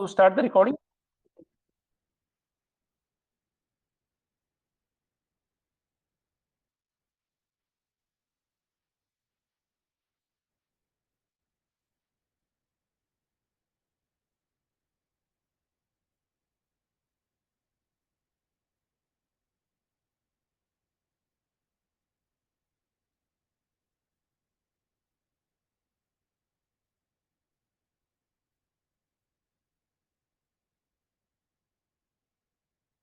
to start the recording?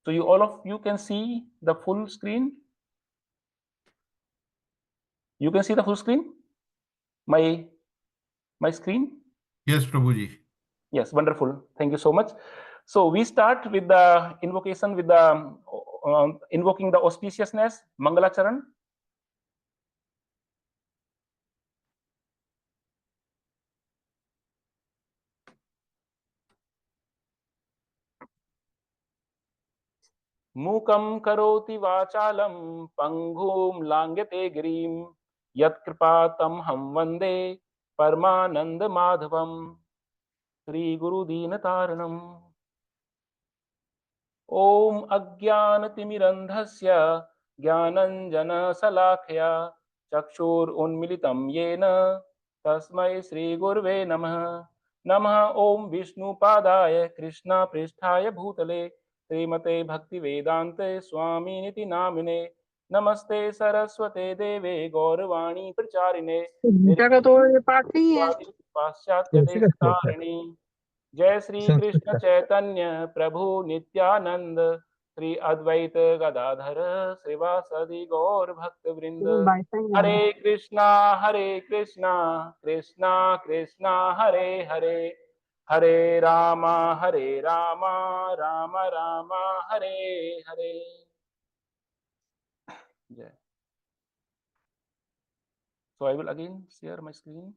So you all of you can see the full screen? You can see the full screen? My screen? Yes, Prabhuji. Yes, wonderful. Thank you so much. So we start with the invocation with the invoking the auspiciousness, Mangala Charan. Mukam karoti vachalam pangum langyate girim yat kripatam ham vande parmanand madhavam Sri Guru Dina Taranam. Om Ajnanatimirandhasya Jnananjana Salakhya Chakshur Unmilitam Yena Tasmai Sri Gurve Namah. Namah Om Vishnu Padaya Krishna Pristhaya Bhutale Srimate Bhakti Vedante Swami Niti Namine Namaste Saraswate Deve Gauravani Pracharine Paschatya Destarani जय श्री कृष्ण चैतन्य प्रभु नित्यानंद श्री अद्वैत गदाधर श्रीवासदि गौर भक्त वृंद हरे कृष्णा कृष्णा कृष्णा हरे हरे हरे राम राम राम हरे हरे जय So I will again share my screen.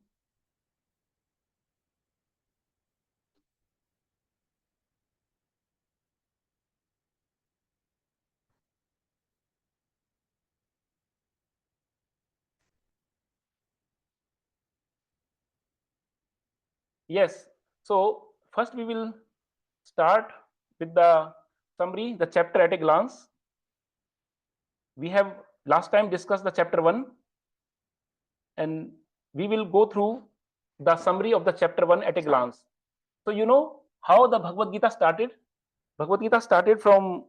Yes. So first we will start with the summary, the chapter at a glance. We have last time discussed the chapter 1, and we will go through the summary of the chapter 1 at a glance. So you know how the Bhagavad Gita started? Bhagavad Gita started from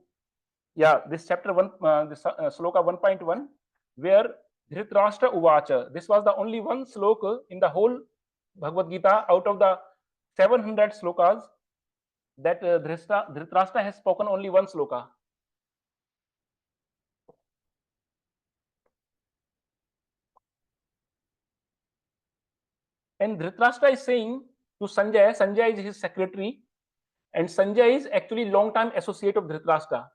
this chapter 1, this sloka 1.1, where Dhritarashtra Uvacha. This was the only one sloka in the whole Bhagavad Gita out of the 700 slokas that Dhritarashtra has spoken only one sloka. And Dhritarashtra is saying to Sanjay, Sanjay is his secretary, and Sanjay is actually long-time associate of Dhritarashtra.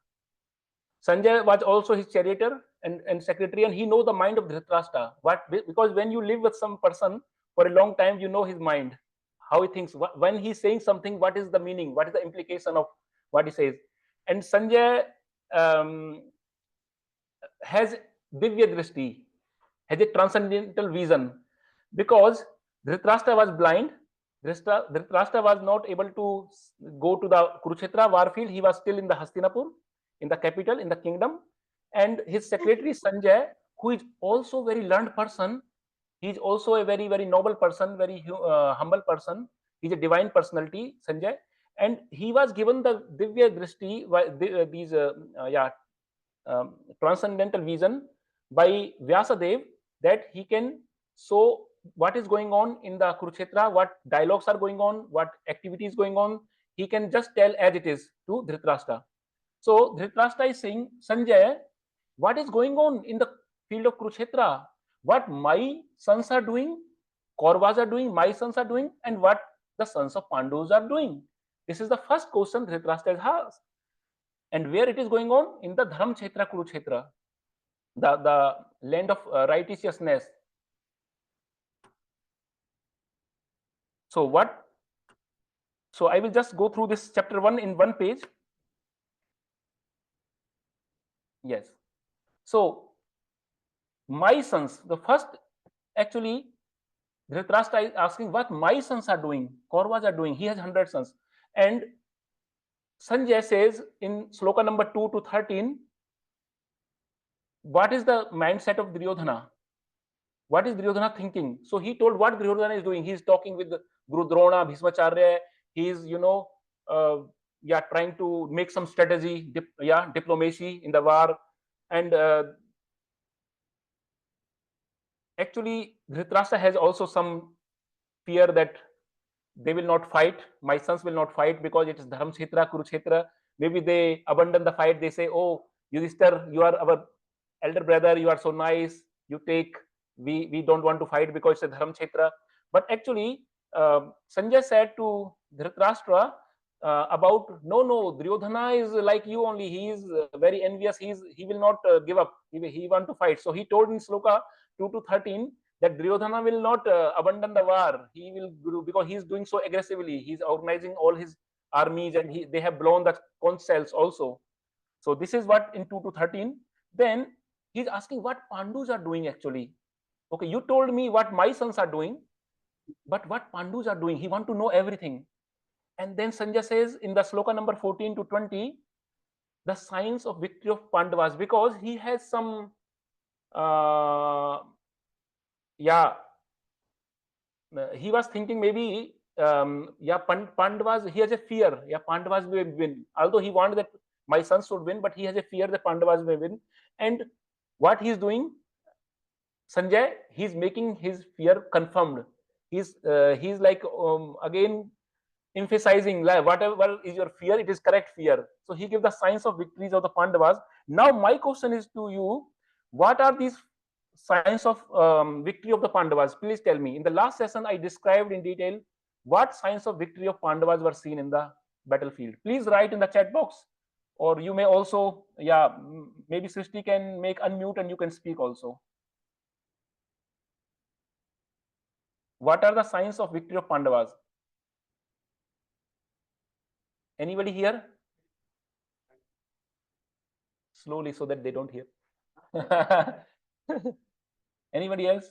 Sanjay was also his charioteer and secretary, and he knows the mind of Dhritarashtra. Because when you live with some person for a long time, you know his mind, how he thinks. When he's saying something, what is the meaning? What is the implication of what he says? And Sanjay has Divya Drishti, has a transcendental vision, because Dhritarashtra was blind. Dhritarashtra was not able to go to the Kurukshetra war field. He was still in the Hastinapur, in the capital, in the kingdom. And his secretary Sanjay, who is also a very learned person, he is also a very, very noble person, very humble person. He's a divine personality, Sanjay. And he was given the Divya Drishti, these transcendental vision by Vyasadeva, that he can show what is going on in the Kurukshetra, what dialogues are going on, what activities going on. He can just tell as it is to Dhritarashtra. So Dhritarashtra is saying, Sanjay, what is going on in the field of Kurukshetra? What my sons are doing, Kauravas are doing, my sons are doing, and what the sons of Pandavas are doing. This is the first question Dhritarashtra has. And where it is going on? In the Dharam Kshetra, Kurukshetra, the land of righteousness. So I will just go through this chapter 1 in one page. Yes. So my sons, the first, actually Dhritarashtra is asking what my sons are doing, Kauravas are doing. He has 100 sons. And Sanjay says in sloka number 2 to 13, what is the mindset of Duryodhana? What is Duryodhana thinking? So he told what Duryodhana is doing. He's talking with Guru Drona, Bhishmacharya. He's, trying to make some strategy, diplomacy in the war. And actually, Dhritarashtra has also some fear that they will not fight. My sons will not fight because it is 𝗏𝗏𝗃𝗃, Kurukshetra. Maybe they abandon the fight. They say, "Oh, Yudhishthir, you are our elder brother. You are so nice. You take. We don't want to fight because it's a 𝗏𝗏𝗃𝗃." But actually, Sanjay said to Dhritarashtra about no, Duryodhana is like you only. He is very envious. He will not give up. He want to fight. So he told in sloka 2 to 13 that Duryodhana will not abandon the war. He will do, because he is doing so aggressively. He is organizing all his armies, and they have blown the conch shells also. So this is what in 2 to 13. Then he's asking what Pandus are doing actually. Okay, you told me what my sons are doing, but what Pandus are doing? He want to know everything. And then Sanjay says in the sloka number 14 to 20, the signs of victory of Pandavas, because he has some he was thinking maybe Pandavas, he has a fear, Pandavas may win, although he wanted that my sons should win, but he has a fear that Pandavas may win. And what he's doing, Sanjay, he's making his fear confirmed. He's like again emphasizing like whatever is your fear, it is correct fear. So he gives the signs of victories of the Pandavas. Now my question is to you, what are these signs of victory of the Pandavas? Please tell me. In the last session, I described in detail what signs of victory of Pandavas were seen in the battlefield. Please write in the chat box, or you may also, maybe Srishti can make unmute and you can speak also. What are the signs of victory of Pandavas? Anybody here? Slowly so that they don't hear. Anybody else?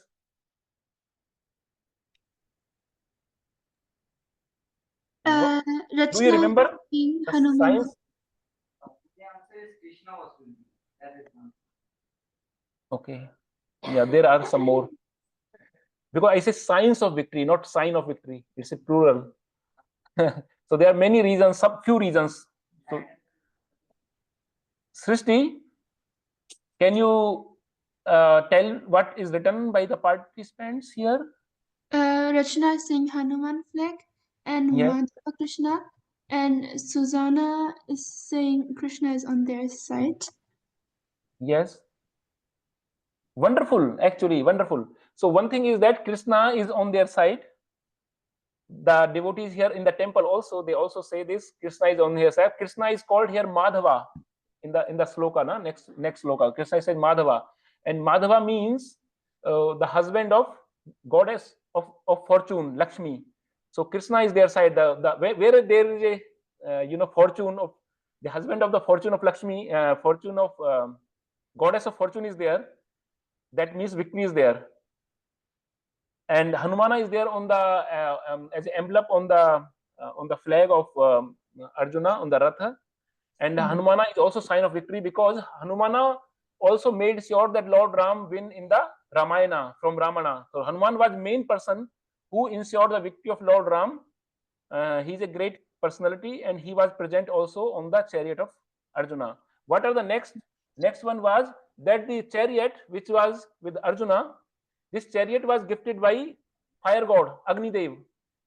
Do you remember the signs? Okay. Yeah, there are some more. Because I say signs of victory, not sign of victory. It's a plural. So there are many reasons, few reasons. So, Srishti, can you tell what is written by the participants here? Rachna is saying Hanuman flag, and Madhava Krishna, and Susanna is saying Krishna is on their side. Yes. Wonderful, actually, wonderful. So one thing is that Krishna is on their side. The devotees here in the temple also, they also say this, Krishna is on their side. Krishna is called here Madhava in the sloka, next sloka. Krishna says Madhava, and Madhava means the husband of goddess of fortune, Lakshmi. So Krishna is their side. Where there is a fortune of the husband of the fortune of Lakshmi, fortune of goddess of fortune is there. That means victory is there. And Hanumana is there on the as an envelope on the flag of Arjuna on the Ratha. And Hanumana is also sign of victory, because Hanumana also made sure that Lord Ram win in the Ramayana from Ramana. So Hanuman was the main person who ensured the victory of Lord Ram. He is a great personality, and he was present also on the chariot of Arjuna. What are the next one was that the chariot which was with Arjuna, this chariot was gifted by fire god Agni Dev,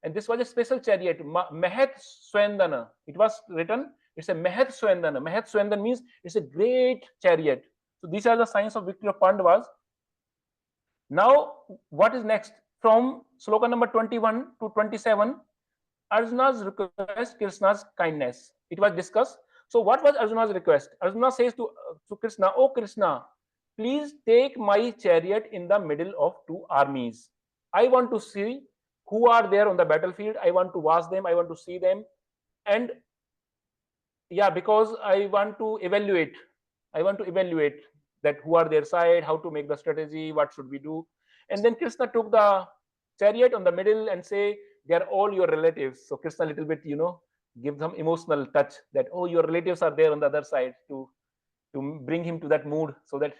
and this was a special chariot, 𝗏𝗏𝗀𝗏. It was written, it's a 𝗏𝗏𝗀𝗏. 𝗏𝗏𝗀𝗏 means it's a great chariot. So these are the signs of victory of Pandavas. Now what is next? From sloka number 21 to 27, Arjuna's request, Krishna's kindness. It was discussed. So what was Arjuna's request? Arjuna says to Krishna, "Oh Krishna, please take my chariot in the middle of two armies. I want to see who are there on the battlefield. I want to watch them. I want to see them. And because I want to evaluate. That who are their side, how to make the strategy, what should we do." And then Krishna took the chariot on the middle and say, "They are all your relatives." So Krishna little bit, give some emotional touch that, oh, your relatives are there on the other side, to bring him to that mood so that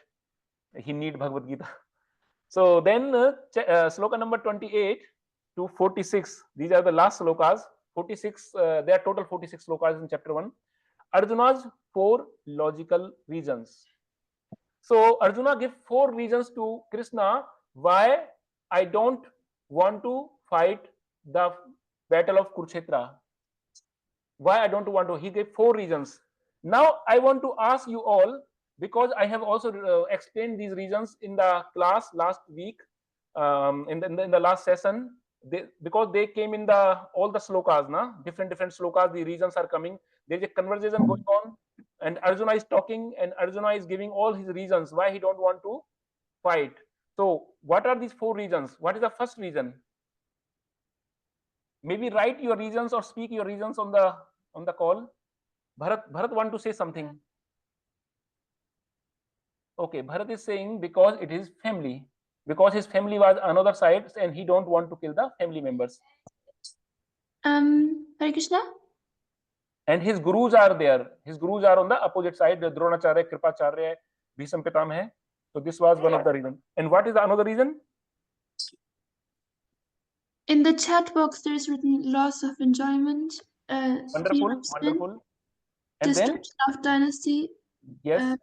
he need Bhagavad Gita. So then sloka number 28 to 46, these are the last slokas. 46, there are total 46 slokas in chapter 1. Arjuna's 4 logical reasons. So Arjuna gave 4 reasons to Krishna why I don't want to fight the battle of Kurukshetra. Why I don't want to. He gave 4 reasons. Now I want to ask you all, because I have also explained these reasons in the class last week, in the last session. Because they came in all the slokas, different slokas, the reasons are coming. There's a conversation going on, and Arjuna is talking, and Arjuna is giving all his reasons why he don't want to fight. So what are these 4 reasons? What is the first reason? Maybe write your reasons or speak your reasons on the call. Bharat want to say something. Okay, Bharat is saying because it is family, because his family was another side and he don't want to kill the family members. Hare Krishna. And his gurus are there. His gurus are on the opposite side. The Dronacharya, Kripacharya, 𝗬𝗵𝗵𝗀𝗃. So this was one of the reasons. And what is the another reason? In the chat box, there is written loss of enjoyment, Wonderful, wonderful. And destruction of dynasty, yes,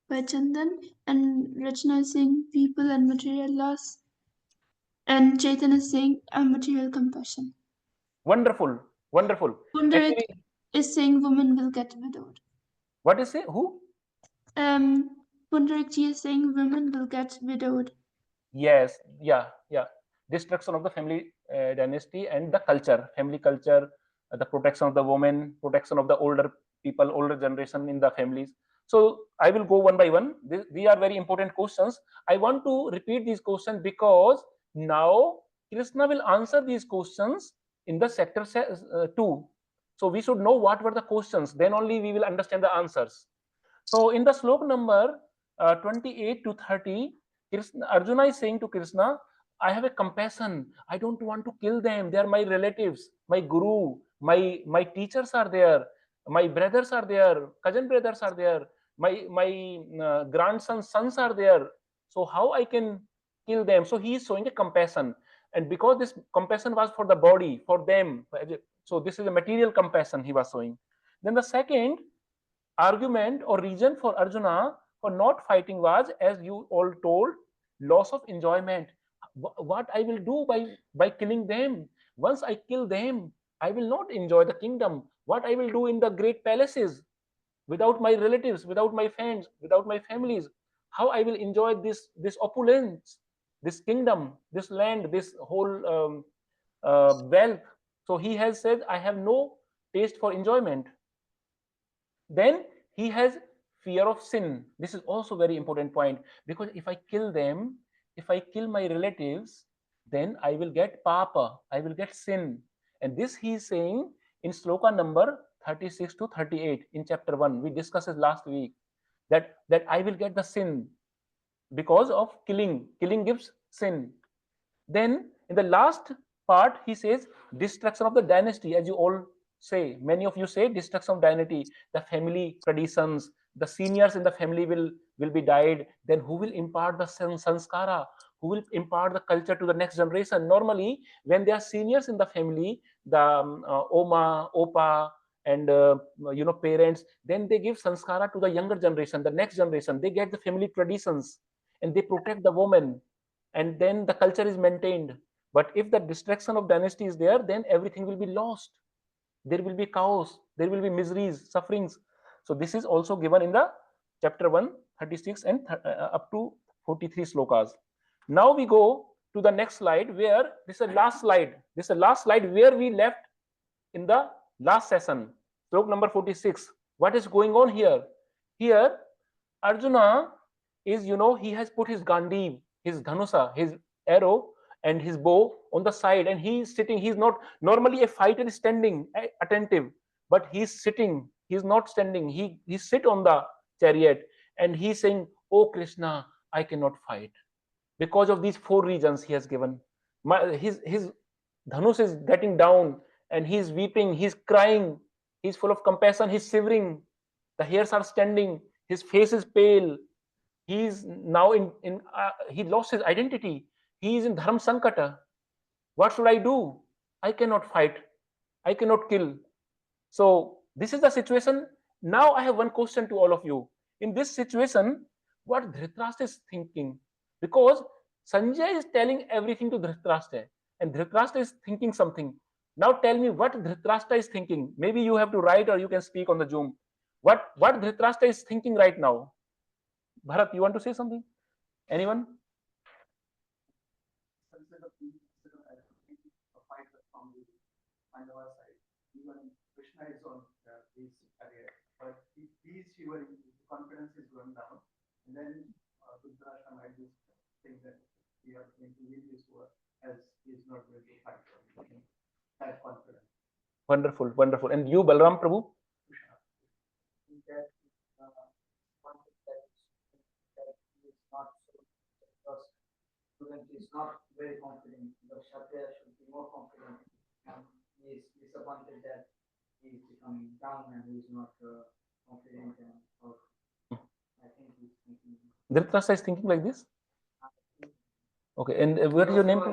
by Chandan, and Rachna is saying people and material loss, and Chaitanya is saying material compassion. Wonderful, wonderful. Pundarik is saying women will get widowed. What is it? Who? Pundarik ji is saying women will get widowed. Yes, yeah. Destruction of the family dynasty and the culture, family culture, the protection of the woman, protection of the older people, older generation in the families. So I will go one by one. These are very important questions. I want to repeat these questions because now Krishna will answer these questions in the sector 2. So we should know what were the questions. Then only we will understand the answers. So in the slok number 28 to 30, Arjuna is saying to Krishna, I have a compassion. I don't want to kill them. They are my relatives, my guru, my teachers are there, my brothers are there, cousin brothers are there, my grandsons' sons are there. So how I can kill them? So he is showing a compassion, and because this compassion was for the body, for them, so this is a material compassion he was showing. Then the second argument or reason for Arjuna for not fighting was, as you all told, loss of enjoyment. What I will do by killing them? Once I kill them, I will not enjoy the kingdom. What I will do in the great palaces without my relatives, without my friends, without my families? How I will enjoy this opulence, this kingdom, this land, this whole wealth? So he has said, I have no taste for enjoyment. Then he has fear of sin. This is also very important point, because if I kill them, if I kill my relatives, then I will get papa, I will get sin. And this he is saying in sloka number 36 to 38 in chapter 1. We discussed it last week, that I will get the sin because of killing. Killing gives sin. Then in the last part he says destruction of the dynasty. As you all say, many of you say destruction of dynasty, the family traditions, the seniors in the family will be died. Then who will impart the sanskara? Who will impart the culture to the next generation? Normally, when there are seniors in the family, the Oma, Opa, and parents, then they give sanskara to the younger generation, the next generation. They get the family traditions and they protect the woman, and then the culture is maintained. But if the destruction of dynasty is there, then everything will be lost. There will be chaos, there will be miseries, sufferings. So this is also given in the chapter 1, 36 and up to 43 slokas. Now we go to the next slide, where this is the last slide. This is the last slide where we left in the last session. Slok number 46. What is going on here? Here, Arjuna is, he has put his Gandhi, his Dhanusa, his arrow and his bow on the side, and he is sitting. He's not normally a fighter is standing attentive, but he's sitting. He's not standing. He sit on the chariot, and he's saying, "Oh Krishna, I cannot fight because of these 4 reasons he has given. His dhanus is getting down, and he's weeping, he's crying, he's full of compassion, he's shivering, the hairs are standing, his face is pale, he's now he lost his identity, he is in dharma sankata. What should I do? I cannot fight, I cannot kill. So this is the situation. Now I have one question to all of you. In this situation, what Dhritarashtra is thinking? Because Sanjay is telling everything to Dhritarashtra, and Dhritarashtra is thinking something. Now tell me what Dhritarashtra is thinking. Maybe you have to write or you can speak on the Zoom. What Dhritarashtra is thinking right now? Bharat, you want to say something? Anyone? Krishna is on his career, but he's shivering, confidence is going down, and then Dhritarashtra might just think that we are going to leave this war as he is not going to fight. That confidence. Wonderful, wonderful. And you, Balram Prabhu? That is not so, because student is not very confident. The Kshatriya should be more confident, and he is disappointed that he is becoming down and he is not confident. And I think he's thinking. Dhritarashtra is thinking like this? Okay, and what is your name?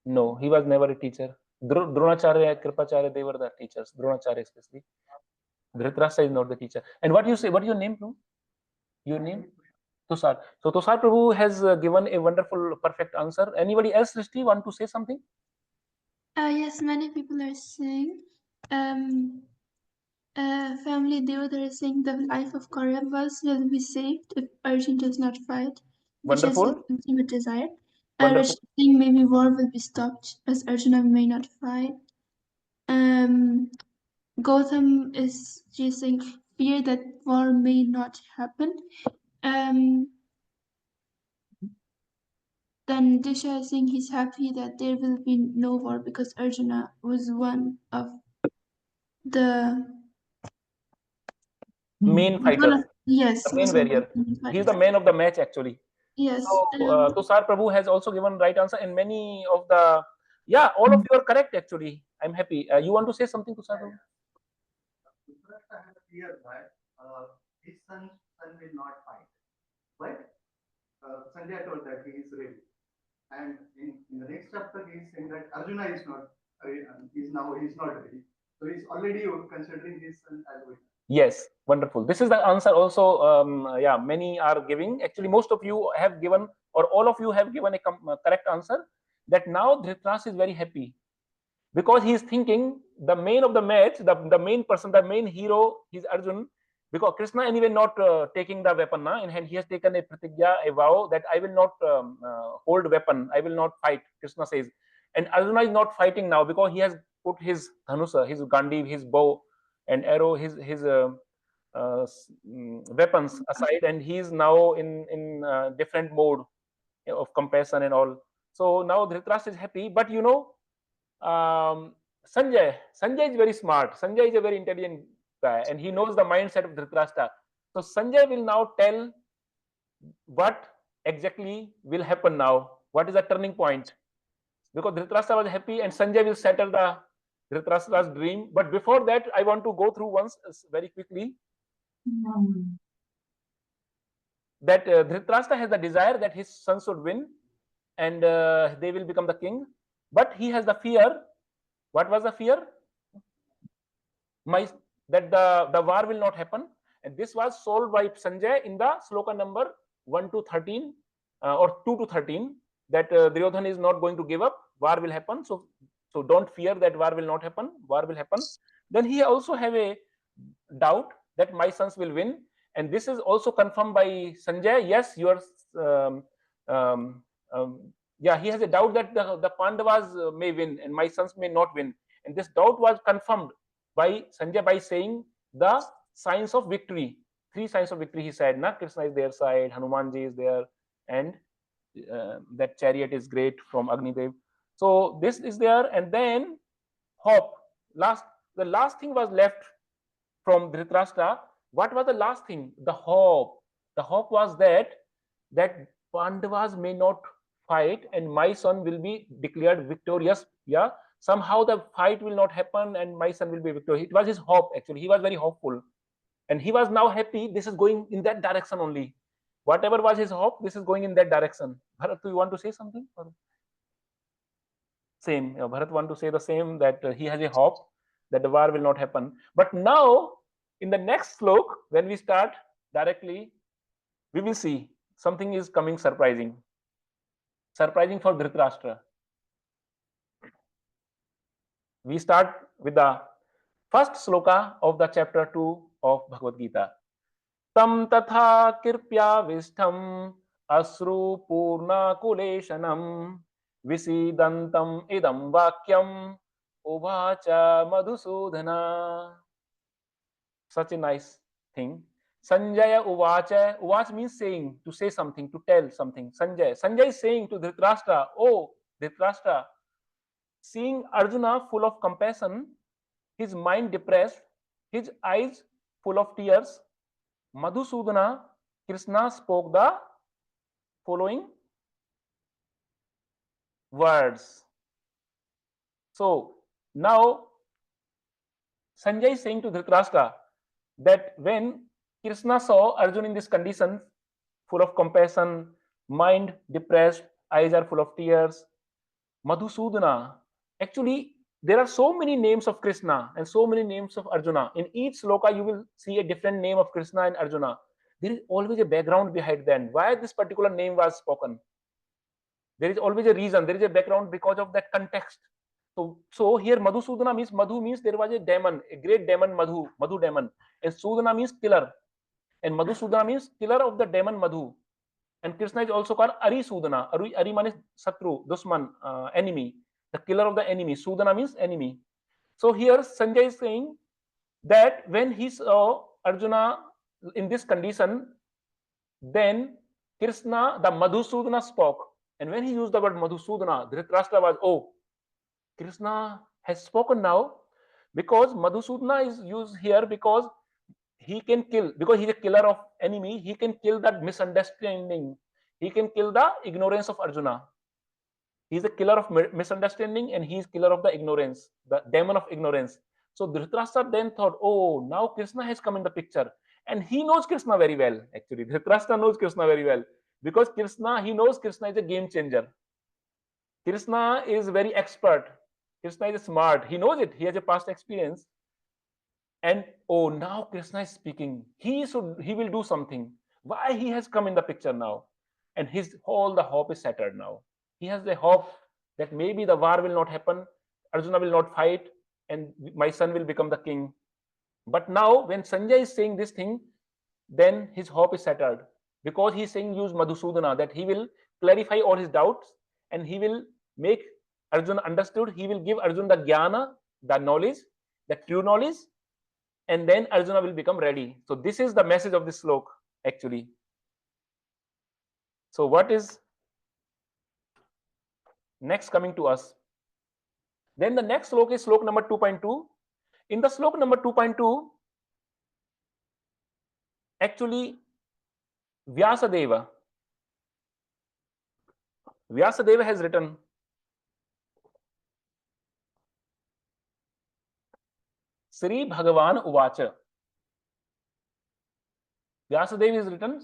No, he was never a teacher. Dronacharya, Kripacharya, they were the teachers. Dronacharya especially. Dhritarashtra is not the teacher. And what you say? What is your name, Prabhu? Your name? Tushar. So Tushar Prabhu has given a wonderful, perfect answer. Anybody else, Srishti, want to say something? Yes, many people are saying, family Devadara is saying the life of Kauravas will be saved if Arjuna does not fight, which is his ultimate desire. Rashna saying maybe war will be stopped as Arjuna may not fight. Gautam is saying fear that war may not happen. Then Disha is saying he's happy that there will be no war because Arjuna was one of the main fighter. Yes, the main warrior. He's the man of the match actually. Yes. So Tushar Prabhu has also given right answer, and many of the all of you are correct actually. I'm happy. You want to say something, Tushar Prabhu? I have fear that his son will not fight, but Sanjay told that he is ready, and in the next chapter he is saying that Arjuna is not ready, so he's already considering his son as well. Yes, wonderful. This is the answer also. Many are giving. Actually, most of you have given, or all of you have given a correct answer. That now Dhritarashtra is very happy because he is thinking the main of the match, the main person, the main hero is Arjuna. Because Krishna anyway not taking the weapon in hand, he has taken a pratigya, a vow that I will not hold weapon, I will not fight. Krishna says, and Arjuna is not fighting now because he has put his dhanusa, his gandhi, his bow and arrow, his weapons aside, and he is now in different mode of compassion and all. So now Dhritarashtra is happy, but you know, Sanjay is very smart. Sanjay is a very intelligent guy, and he knows the mindset of Dhritarashtra. So Sanjay will now tell what exactly will happen now. What is the turning point? Because Dhritarashtra was happy, and Sanjay will settle the Dhritarashtra's dream. But before that, I want to go through once very quickly. That Dhritarashtra has the desire that his son should win, and they will become the king. But he has the fear. What was the fear? That the war will not happen. And this was solved by Sanjay in the sloka number 1 to 13 or 2 to 13. That Duryodhana is not going to give up. War will happen. So don't fear that war will not happen. War will happen. Then he also have a doubt that my sons will win. And this is also confirmed by Sanjay. Yes, he has a doubt that the Pandavas may win and my sons may not win. And this doubt was confirmed by Sanjay by saying the signs of victory. 3 signs of victory he said. Krishna is their side, Hanumanji is there, and that chariot is great from Agnidev. So this is there, and then hope. The last thing was left from Dhritarashtra. What was the last thing? The hope. The hope was that Pandavas may not fight and my son will be declared victorious. Yeah, somehow the fight will not happen and my son will be victorious. It was his hope actually. He was very hopeful and he was now happy. This is going in that direction only. Whatever was his hope, this is going in that direction. Bharat, do you want to say something? Same. Bharat want to say the same, that he has a hope that the war will not happen. But now in the next slok, when we start directly, we will see something is coming surprising for Dhritarashtra. We start with the first sloka of the chapter 2 of Bhagavad Gita. Tam tatha 𝗟𝗶𝗵𝗲 asru purna kuleshanam visidantam idam vakyam 𝗬𝗶 madhusudana. Such a nice thing. Sanjaya 𝗬𝗶. 𝗬𝗶 means saying, to say something, to tell something. Sanjay is saying to Dhritarashtra, oh Dhritarashtra, seeing Arjuna full of compassion, his mind depressed, his eyes full of tears, Madhusudana, Krishna spoke the following words. So now Sanjay is saying to Dhritarashtra that when Krishna saw Arjuna in this condition, full of compassion, mind depressed, eyes are full of tears, Madhusudana. Actually, there are so many names of Krishna and so many names of Arjuna. In each sloka, you will see a different name of Krishna and Arjuna. There is always a background behind them. Why this particular name was spoken? There is always a reason. There is a background because of that context. So here Madhusudana means, Madhu means there was a demon, a great demon, Madhu demon. And Sudana means killer. And Madhusudana means killer of the demon Madhu. And Krishna is also called Arisudana. Ari means Satru, Dusman, enemy. The killer of the enemy. Sudana means enemy. So here Sanjay is saying that when he saw Arjuna in this condition, then Krishna, the Madhusudana spoke. And when he used the word Madhusudana, Dhritarashtra was, oh, Krishna has spoken now, because Madhusudana is used here because he can kill, because he's a killer of enemy, he can kill that misunderstanding. He can kill the ignorance of Arjuna. He's a killer of misunderstanding and he's killer of the ignorance, the demon of ignorance. So Dhritarashtra then thought, oh, now Krishna has come in the picture. And he knows Krishna very well, actually. Dhritarashtra knows Krishna very well. Because he knows Krishna is a game changer. Krishna is very expert. Krishna is smart. He knows it. He has a past experience. And oh, now Krishna is speaking. He will do something. Why he has come in the picture now? And all the hope is shattered now. He has the hope that maybe the war will not happen, Arjuna will not fight, and my son will become the king. But now when Sanjay is saying this thing, then his hope is shattered, because he is saying use Madhusudana, that he will clarify all his doubts and he will make Arjuna understood. He will give Arjuna the jnana, the knowledge, the true knowledge, and then Arjuna will become ready. So this is the message of this slok actually. So what is next coming to us? Then the next slok is slok number 2.2. In the slok number 2.2, actually Vyasadeva has written, 𝗍𝗶𝗵𝗲 Vyasadeva has written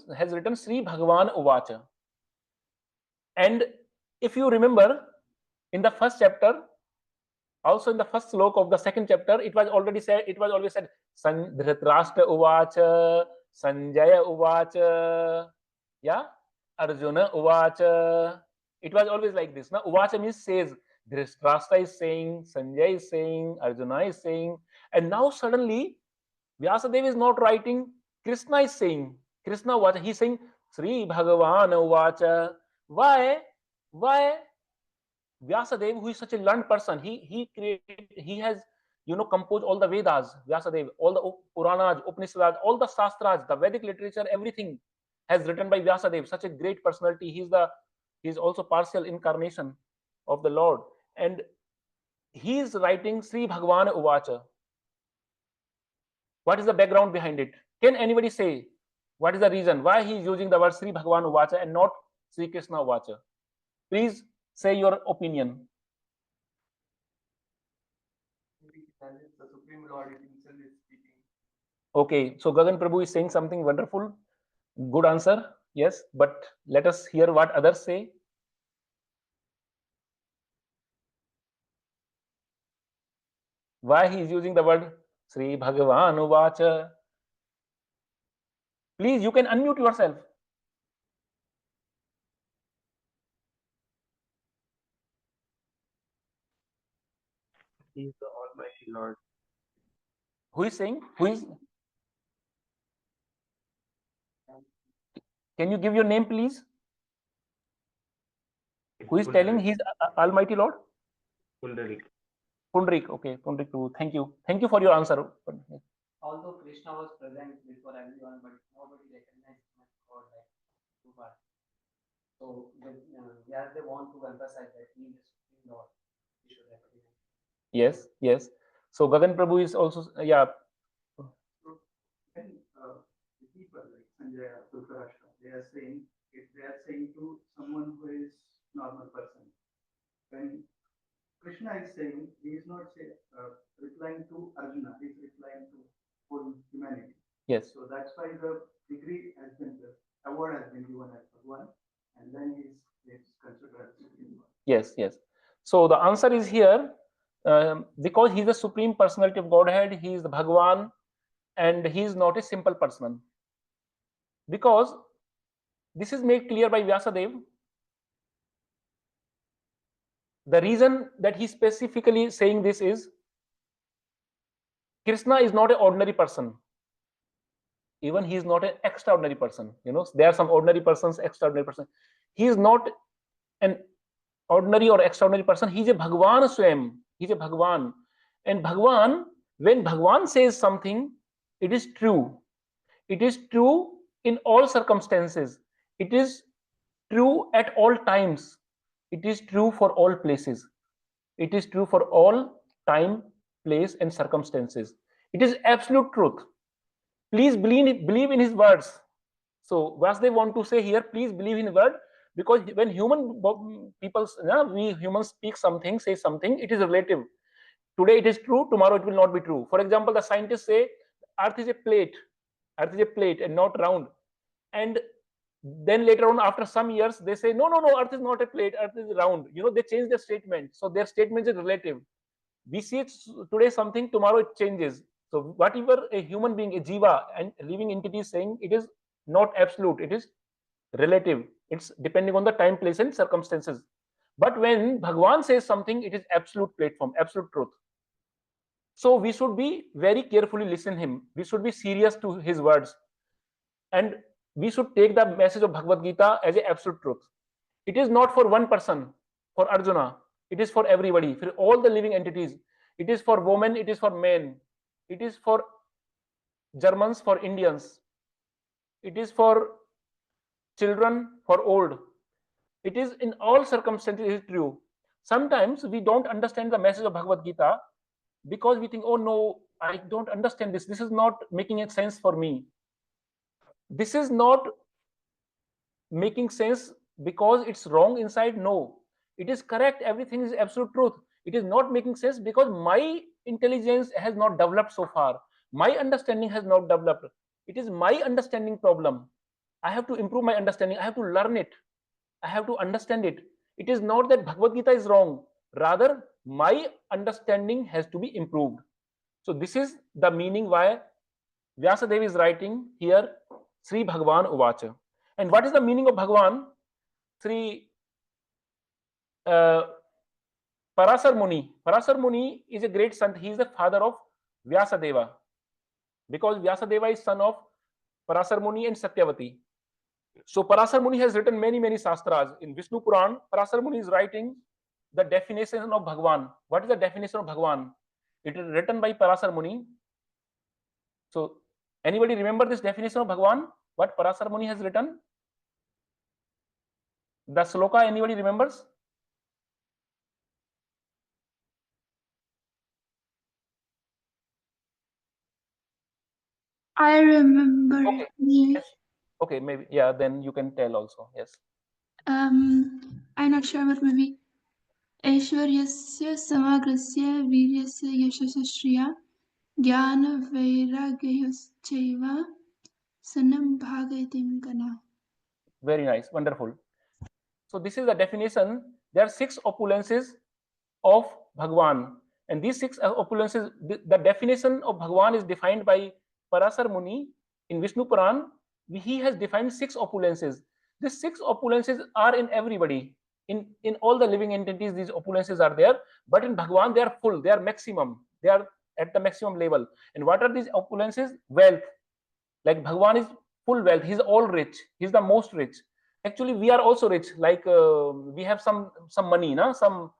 𝗍𝗶𝗵𝗲. And if you remember, in the first chapter, also in the first slok of the second chapter, it was always said, Dhritarashtra 𝗬𝗶, Sanjaya 𝗬𝗶, yeah, Arjuna 𝗬𝗶. It was always like this. Now, 𝗬𝗶 means says. Dhritarashtra is saying, Sanjay is saying, Arjuna is saying, and now suddenly Vyasadeva is not writing. Krishna is saying. Krishna 𝗬𝗶. He's saying 𝗍𝗶𝗵𝗲. Why Vyasadeva, who is such a learned person, he has composed all the Vedas. Vyasadeva, all the Puranas, Upanishads, all the Shastras, the Vedic literature, everything has written by Vyasadeva. Such a great personality. He's also partial incarnation of the Lord, and he is writing 𝗍𝗶𝗵𝗲. What is the background behind it? Can anybody say what is the reason why he is using the word 𝗍𝗶𝗵𝗲 and not Sri Krishna 𝗬𝗶? Please say your opinion. The Supreme Lord himself is speaking. Okay, so Gagan Prabhu is saying something wonderful. Good answer. Yes, but let us hear what others say. Why he is using the word 𝗟𝗵𝗂𝗶𝗳𝗏? Please, you can unmute yourself. He is the Almighty Lord. Who is saying? Who is? Can you give your name, please? Who is telling he's Almighty Lord? Pundarik. Pundarik. Okay, Pundarik Prabhu. Thank you. Thank you for your answer. Although Krishna was present before everyone, but nobody recognized him as God like Bhagavad. So yes, they want to emphasize that he is the Supreme Lord. We should recognize. Yes, yes. So Gagan Prabhu is also, yeah. So when the people like Sanjaya, Dhritarashtra, they are saying, if they are saying to someone who is normal person, when Krishna is saying, he is not replying to Arjuna, he is replying to whole humanity. Yes. So that's why the degree has been, the award has been given as Bhagwan, and then he is considered as Supreme Lord. Yes, yes. So the answer is here, because he is the Supreme Personality of Godhead, he is the Bhagwan, and he is not a simple person. Because this is made clear by Vyasadeva. The reason that he specifically saying this is, Krishna is not an ordinary person. Even he is not an extraordinary person. You know, there are some ordinary persons, extraordinary person. He is not an ordinary or extraordinary person. He is a Bhagwan Swayam. He is a Bhagwan. And Bhagwan, when Bhagwan says something, it is true. It is true in all circumstances. It is true at all times. It is true for all places. It is true for all time, place, and circumstances. It is absolute truth. Please believe in his words. So what they want to say here, please believe in the word, because when we humans speak something, say something, it is relative. Today it is true, tomorrow it will not be true. For example, the scientists say Earth is a plate. Earth is a plate and not round. And then later on, after some years, they say, no, Earth is not a plate, Earth is round. You know, they change their statement. So their statement is relative. We see it today something, tomorrow it changes. So whatever a human being, a jiva, and living entity is saying, it is not absolute. It is relative. It's depending on the time, place, and circumstances. But when Bhagwan says something, it is absolute platform, absolute truth. So we should be very carefully listen him. We should be serious to his words. And we should take the message of Bhagavad Gita as a absolute truth. It is not for one person, for Arjuna. It is for everybody, for all the living entities. It is for women, it is for men. It is for Germans, for Indians. It is for children, for old. It is in all circumstances, it is true. Sometimes we don't understand the message of Bhagavad Gita because we think, oh no, I don't understand this. This is not making a sense for me. This is not making sense because it's wrong inside. No, it is correct. Everything is absolute truth. It is not making sense because my intelligence has not developed so far. My understanding has not developed. It is my understanding problem. I have to improve my understanding. I have to learn it. I have to understand it. It is not that Bhagavad Gita is wrong. Rather, my understanding has to be improved. So this is the meaning why Vyasadeva is writing here, Sri Bhagavan Uvacha. And what is the meaning of Bhagavan? Sri Parasar Muni. Parasar Muni is a great sant. He is the father of Vyasadeva, because Vyasadeva is son of Parasar Muni and Satyavati. So Parasar Muni has written many Shastras. In Vishnu Puran, Parasar Muni is writing the definition of Bhagavan. What is the definition of Bhagavan? It is written by Parasar Muni. So anybody remember this definition of Bhagavan? What Parasar Muni has written? The sloka, anybody remembers? I remember. Okay. Yes. Okay, maybe, yeah, then you can tell also. Yes. I'm not sure, but maybe 𝗟𝗏 samagrasya वीर्यस्य यशस्य Shriya ज्ञानवैराग्ययोश्चैव सन्नं भागयतिं गणः. Very nice, wonderful. So this is the definition. There are 6 opulences of Bhagwan, and these 6 opulences, the definition of Bhagwan is defined by Parasar Muni in Vishnu Puran. He has defined 6 opulences. These 6 opulences are in everybody. In all the living entities, these opulences are there, but in Bhagwan they are full, they are maximum, they are at the maximum level. And what are these opulences? Wealth. Like Bhagwan is full wealth, he's all rich, he's the most rich. Actually we are also rich, like we have some money, na? some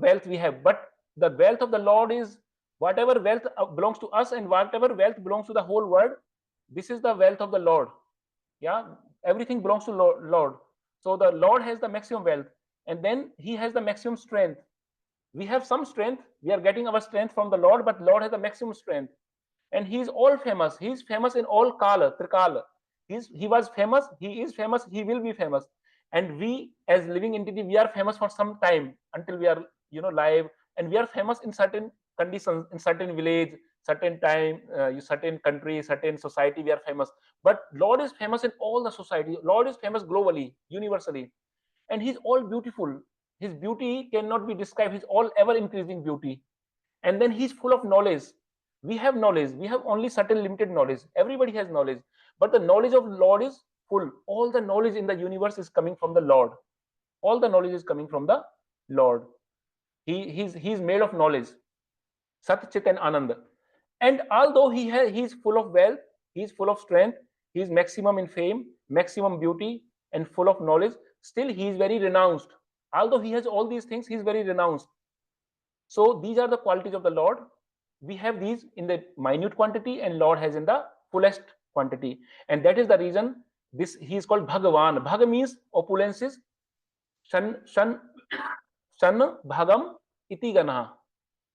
wealth we have, but the wealth of the Lord is whatever wealth belongs to us and whatever wealth belongs to the whole world. This is the wealth of the Lord. Yeah, everything belongs to Lord. So the Lord has the maximum wealth, and then he has the maximum strength. We have some strength, we are getting our strength from the Lord, but Lord has the maximum strength. And he is all famous. He is famous in all kala, trikala. He was famous, he is famous, he will be famous. And we as living entity, we are famous for some time until we are live, and we are famous in certain conditions, in certain village, certain time, certain country, certain society, we are famous. But Lord is famous in all the society. Lord is famous globally, universally. And he's all beautiful. His beauty cannot be described. He's all ever increasing beauty. And then he's full of knowledge. We have knowledge, we have only certain limited knowledge. Everybody has knowledge, but the knowledge of Lord is full. All the knowledge in the universe is coming from the Lord. All the knowledge is coming from the Lord. He's made of knowledge, Sat, Chit and Ananda. And although he's full of wealth, he's full of strength, he's maximum in fame, maximum beauty, and full of knowledge, still he is very renounced. Although he has all these things, he's very renounced. So these are the qualities of the Lord. We have these in the minute quantity, and Lord has in the fullest quantity. And that is the reason he is called Bhagavan. Bhaga means opulences. Shan bhagam iti gana.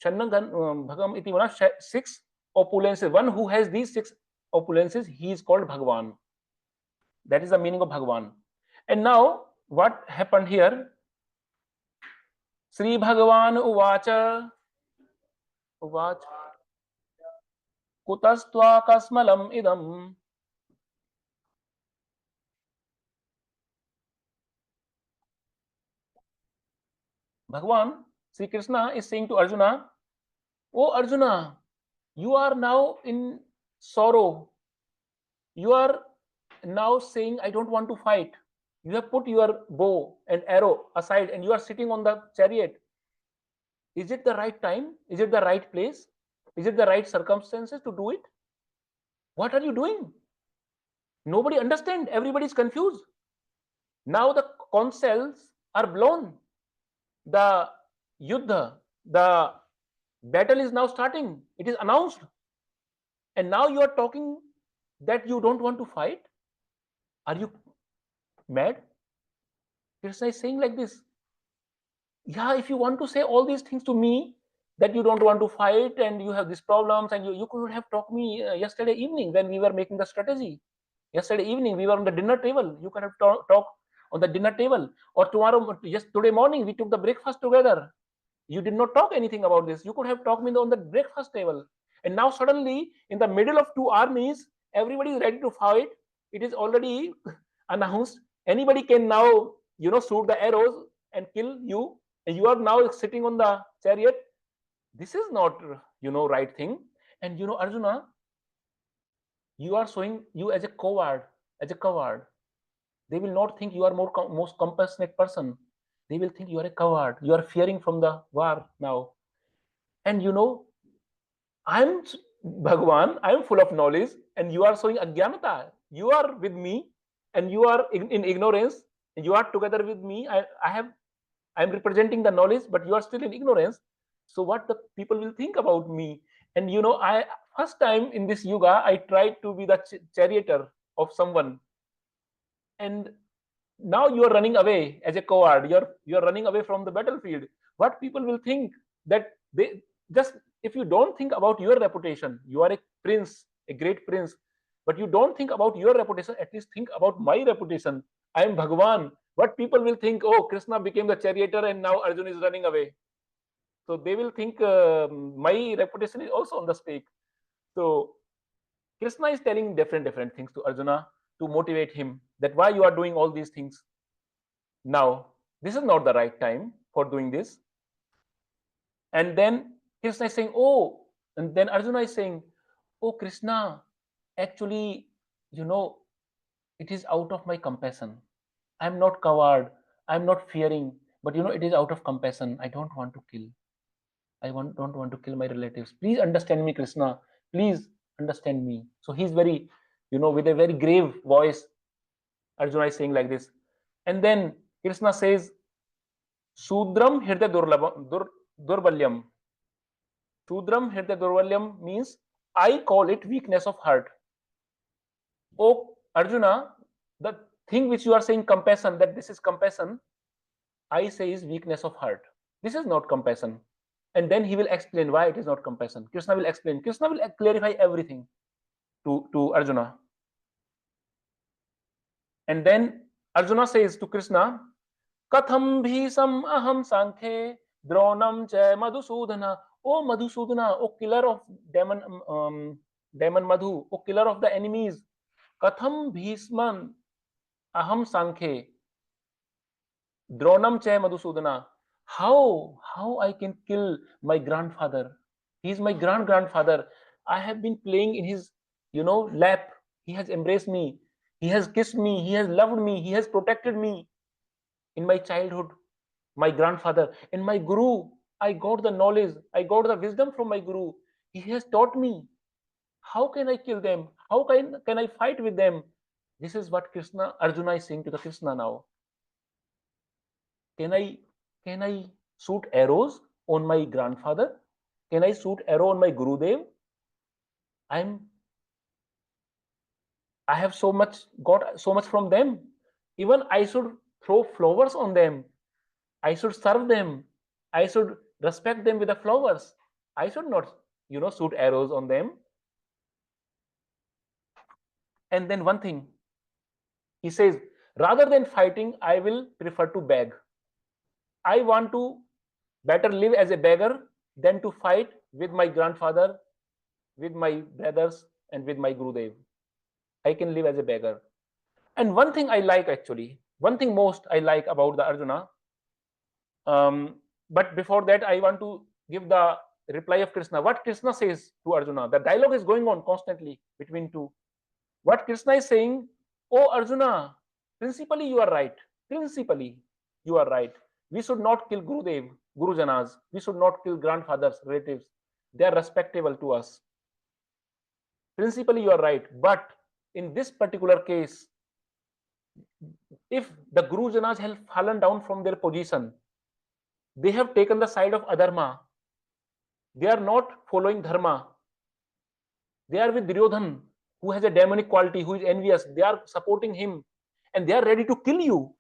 Bhagam iti gana, 6 opulences. One who has these 6 opulences, he is called Bhagavan. That is the meaning of Bhagavan. And now what happened here? Sri Bhagavan uvacha kutastva kasmalam idam. Bhagavan, Sri Krishna is saying to Arjuna, "Oh Arjuna, you are now in sorrow. You are now saying, I don't want to fight. You have put your bow and arrow aside and you are sitting on the chariot. Is it the right time? Is it the right place? Is it the right circumstances to do it? What are you doing? Nobody understands. Everybody is confused. Now the conch shells are blown. The yuddha, the battle is now starting. It is announced. And now you are talking that you don't want to fight? Are you mad?" Krishna is saying like this. Yeah, if you want to say all these things to me, that you don't want to fight and you have these problems, and you could have talked me yesterday evening when we were making the strategy. Yesterday evening we were on the dinner table. You could have talked on the dinner table. Or today morning we took the breakfast together. You did not talk anything about this. You could have talked me on the breakfast table. And now suddenly in the middle of 2 armies, everybody is ready to fight. It is already announced. Anybody can now shoot the arrows and kill you, and you are now sitting on the chariot. This is not right thing. And Arjuna, you are showing you as a coward. They will not think you are most compassionate person. They will think you are a coward. You are fearing from the war now. And I'm Bhagavan, I'm full of knowledge, and you are showing ajnanata. You are with me and you are in ignorance, and you are together with me. I'm representing the knowledge, but you are still in ignorance. So what the people will think about me? And I first time in this yuga, I tried to be the charioteer of someone. And now you are running away as a coward. You're running away from the battlefield. What people will think? That they just, if you don't think about your reputation, you are a prince, a great prince, but you don't think about your reputation, at least think about my reputation. I am Bhagavan. What people will think, oh, Krishna became the charioteer and now Arjuna is running away. So they will think my reputation is also on the stake. So Krishna is telling different things to Arjuna to motivate him that why you are doing all these things now. This is not the right time for doing this. And then Krishna is saying, oh, and then Arjuna is saying, oh, Krishna, actually, it is out of my compassion. I'm not coward. I'm not fearing, but it is out of compassion. I don't want to kill. Don't want to kill my relatives. Please understand me, Krishna. Please understand me. So he's very, with a very grave voice, Arjuna is saying like this. And then Krishna says, Sudram Hirde Durbalyam. Sudram Hirde Durbalyam means I call it weakness of heart. Oh, Arjuna, the thing which you are saying compassion, that this is compassion, I say is weakness of heart. This is not compassion. And then he will explain why it is not compassion. Krishna will explain. Krishna will clarify everything to Arjuna. And then Arjuna says to Krishna, 𝗏𝗶𝗁 aham sankhe dronam cha madhusudana. O Madhusudana, O killer of demon Madhu, O killer of the enemies. 𝗏𝗶𝗁 aham sankhe dronam cha madhusudana. How I can kill my grandfather? He is my grandfather. I have been playing in his lap. He has embraced me. He has kissed me. He has loved me. He has protected me in my childhood. My grandfather and my guru. I got the knowledge. I got the wisdom from my guru. He has taught me. How can I kill them? How can I fight with them? This is what Arjuna is saying to the Krishna now. Can I shoot arrows on my grandfather? Can I shoot arrow on my Gurudev? I have got so much from them. Even I should throw flowers on them. I should serve them. I should respect them with the flowers. I should not, shoot arrows on them. And then one thing, he says, rather than fighting, I will prefer to beg. I want to better live as a beggar than to fight with my grandfather, with my brothers, and with my Gurudev. I can live as a beggar. And one thing I like one thing most I like about the Arjuna, but before that, I want to give the reply of Krishna. What Krishna says to Arjuna, the dialogue is going on constantly between two. What Krishna is saying, oh Arjuna, principally you are right. Principally you are right. We should not kill Gurudev, Gurujanas. We should not kill grandfathers, relatives. They are respectable to us. Principally you are right. But in this particular case, if the Gurujanas have fallen down from their position, they have taken the side of adharma. They are not following dharma. They are with Duryodhan, who has a demonic quality, who is envious. They are supporting him and they are ready to kill you.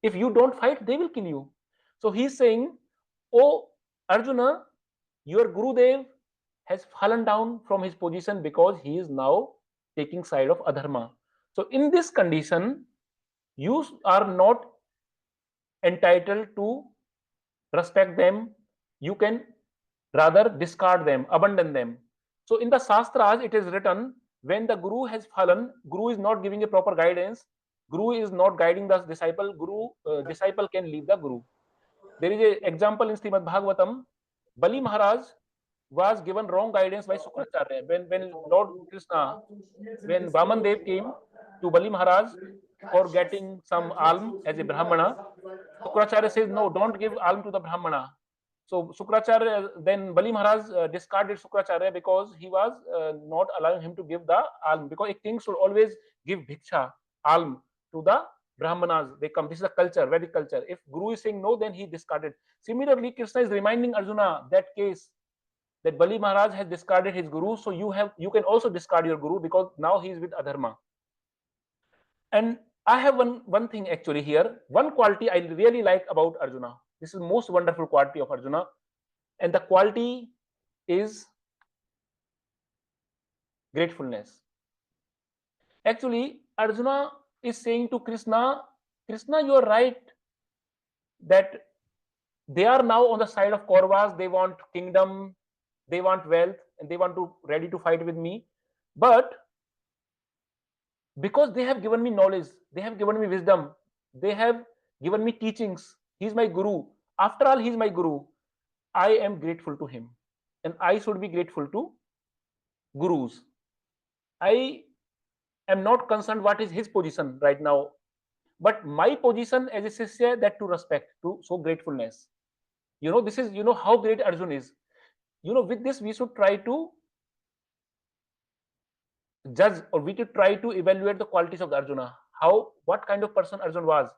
If you don't fight, they will kill you. So he is saying, oh Arjuna, your Gurudev has fallen down from his position because he is now taking side of adharma. So in this condition, you are not entitled to respect them. You can rather discard them, abandon them. So in the Shastras, it is written, when the Guru has fallen, Guru is not giving a proper guidance, Guru is not guiding the disciple, disciple can leave the Guru. There is an example in Srimad Bhagavatam. Bali Maharaj was given wrong guidance by Sukracharya. When Lord Krishna, when Vaman Dev came to Bali Maharaj for getting some alm as a Brahmana, Sukracharya says, no, don't give alm to the Brahmana. So Sukracharya, then Bali Maharaj discarded Sukracharya because he was not allowing him to give the alm, because a king should always give bhiksha, alm to the Brahmanas. They come. This is a culture, Vedic culture. If Guru is saying no, then he discarded. Similarly, Krishna is reminding Arjuna that case, that Bali Maharaj has discarded his Guru, so you can also discard your Guru because now he is with adharma. And I have one thing actually here, one quality I really like about Arjuna. This is the most wonderful quality of Arjuna, and the quality is gratefulness. Actually, Arjuna is saying to Krishna, Krishna, you are right that they are now on the side of Kauravas. They want kingdom, they want wealth, and they want to ready to fight with me. But because they have given me knowledge, they have given me wisdom, they have given me teachings. He's my guru. After all, he's my guru. I am grateful to him, and I should be grateful to gurus. I am not concerned what is his position right now, but my position as a Shishya, that to respect, to show gratefulness. This is, how great Arjuna is. With this, we should try to judge, or we should try to evaluate the qualities of the Arjuna. What kind of person Arjuna was.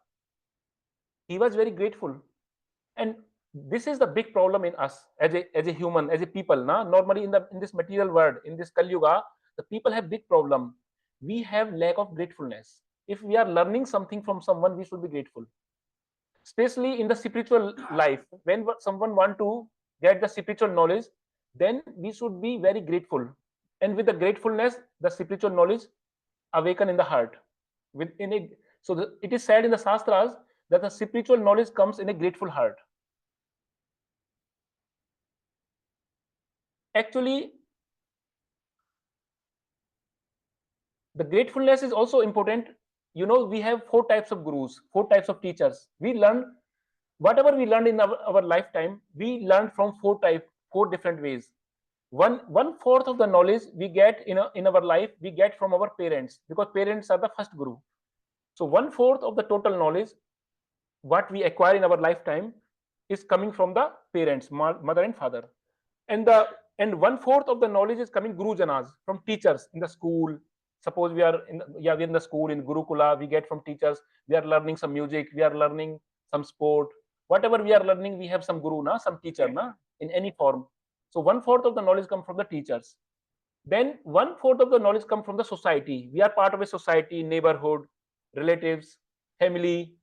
He was very grateful. And this is the big problem in us as a human, as a people. Normally in this material world, in this Kali Yuga, the people have big problem. We have lack of gratefulness. If we are learning something from someone, we should be grateful. Especially in the spiritual life, when someone want to get the spiritual knowledge, then we should be very grateful. And with the gratefulness, the spiritual knowledge awaken in the heart. It is said in the Shastras that the spiritual knowledge comes in a grateful heart. Actually, the gratefulness is also important. We have 4 types of gurus, 4 types of teachers. We learn whatever we learned in our lifetime, we learned from 4 different ways. One fourth of the knowledge we get in our life, we get from our parents, because parents are the first guru. So 1/4 of the total knowledge what we acquire in our lifetime is coming from the parents, mother and father, and 1/4 of the knowledge is coming gurujanas, from teachers in the school. Suppose we are in the school, in Gurukula, we get from teachers. We are learning some music, we are learning some sport, whatever we are learning, we have some guru, some teacher, in any form. So 1/4 of the knowledge come from the teachers. Then 1/4 of the knowledge come from the society. We are part of a society, neighborhood, relatives, family.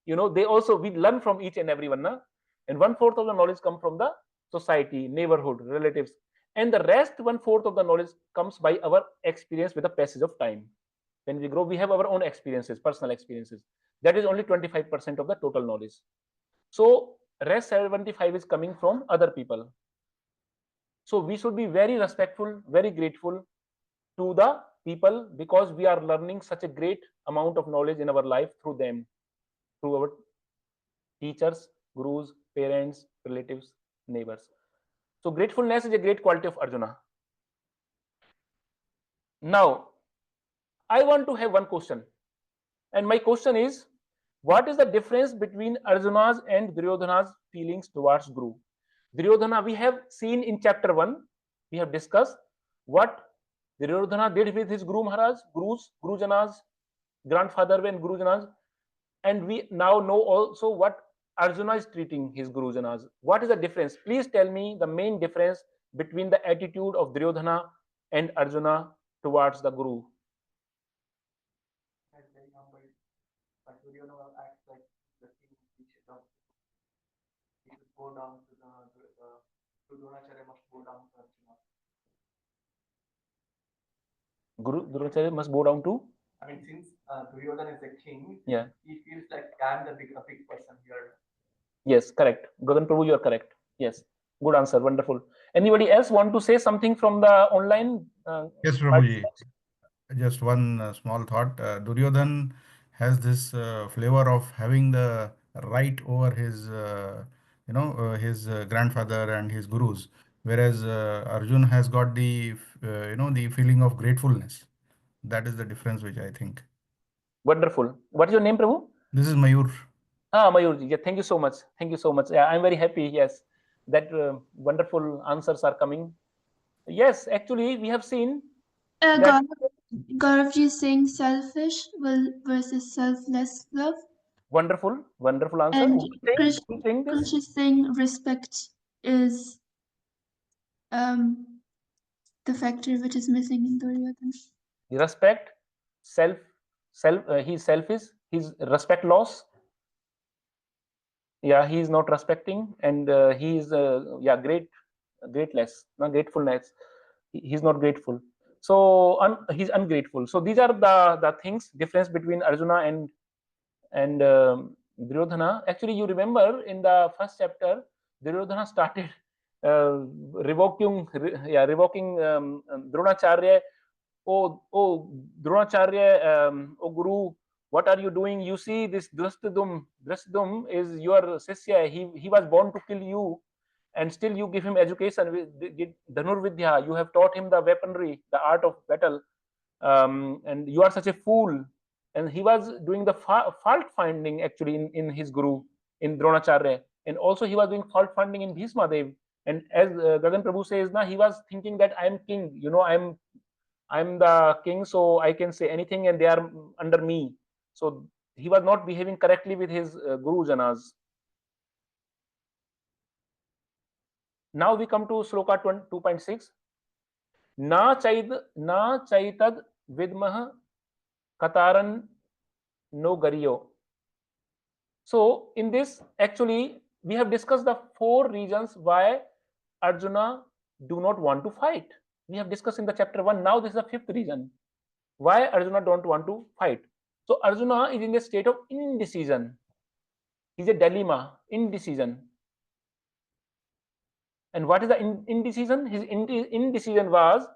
We learn from each and everyone, and 1/4 of the knowledge come from the society, neighborhood, relatives, and the rest 1/4 of the knowledge comes by our experience with the passage of time. When we grow, we have our own experiences, personal experiences. That is only 25% of the total knowledge. So rest 75 is coming from other people. So we should be very respectful, very grateful to the people, because we are learning such a great amount of knowledge in our life through them, through our teachers, gurus, parents, relatives, neighbors. So gratefulness is a great quality of Arjuna. Now, I want to have one question, and my question is, what is the difference between Arjuna's and Duryodhana's feelings towards Guru? Duryodhana, we have seen in chapter 1, we have discussed what Duryodhana did with his Guru Maharaj, Gurujanas, grandfather and Gurujanas, and we now know also what Arjuna is treating his Gurujanas. What is the difference? Please tell me the main difference between the attitude of Duryodhana and Arjuna towards the Guru. Very humble, but Duryodhana acts like the king. He should go down to the Dronacharya must go down to Arjuna. Dronacharya must bow down to? I mean, since Duryodhana is the king, yeah, he feels like I'm a big person here. Yes, correct. Gagan Prabhu, you are correct. Yes, good answer. Wonderful. Anybody else want to say something from the online? Yes, Prabhuji. Just one small thought. Duryodhan has this flavor of having the right over his, his grandfather and his gurus, whereas Arjun has got the, the feeling of gratefulness. That is the difference, which I think. Wonderful. What is your name, Prabhu? This is Mayur. Mayurji. Yeah, thank you so much. Thank you so much. Yeah, I'm very happy. Yes, that wonderful answers are coming. Yes, actually, we have seen. Gauravji is saying selfish versus selfless love. Wonderful, wonderful answer. And Krish is saying respect is the factor which is missing in Duryodhana. Respect, he's selfish, he's respect loss. Yeah, he is not respecting, and he is gratefulness. He's not grateful. So he's ungrateful. So these are the things, difference between Arjuna and And Duryodhana, actually, you remember in the first chapter, Duryodhana started revoking Dronacharya. Oh, Dronacharya, oh Guru, what are you doing? You see, this Drastadum is your Sisya. He was born to kill you, and still you give him education with Dhanurvidya. You have taught him the weaponry, the art of battle, and you are such a fool. And he was doing the fault finding actually in his Guru, in Dronacharya, and also he was doing fault finding in Bhishma Dev. And as Gagan Prabhu says, he was thinking that I am king, I'm the king, so I can say anything and they are under me. So he was not behaving correctly with his Guru Janas. Now we come to Sloka 2.6. Na chaitad vidmah kataran no gariyo. So in this, actually, we have discussed the 4 reasons why Arjuna do not want to fight. We have discussed in the chapter 1. Now this is the 5th reason why Arjuna don't want to fight. So Arjuna is in a state of indecision. He's a dilemma, indecision. And what is the indecision? His indecision was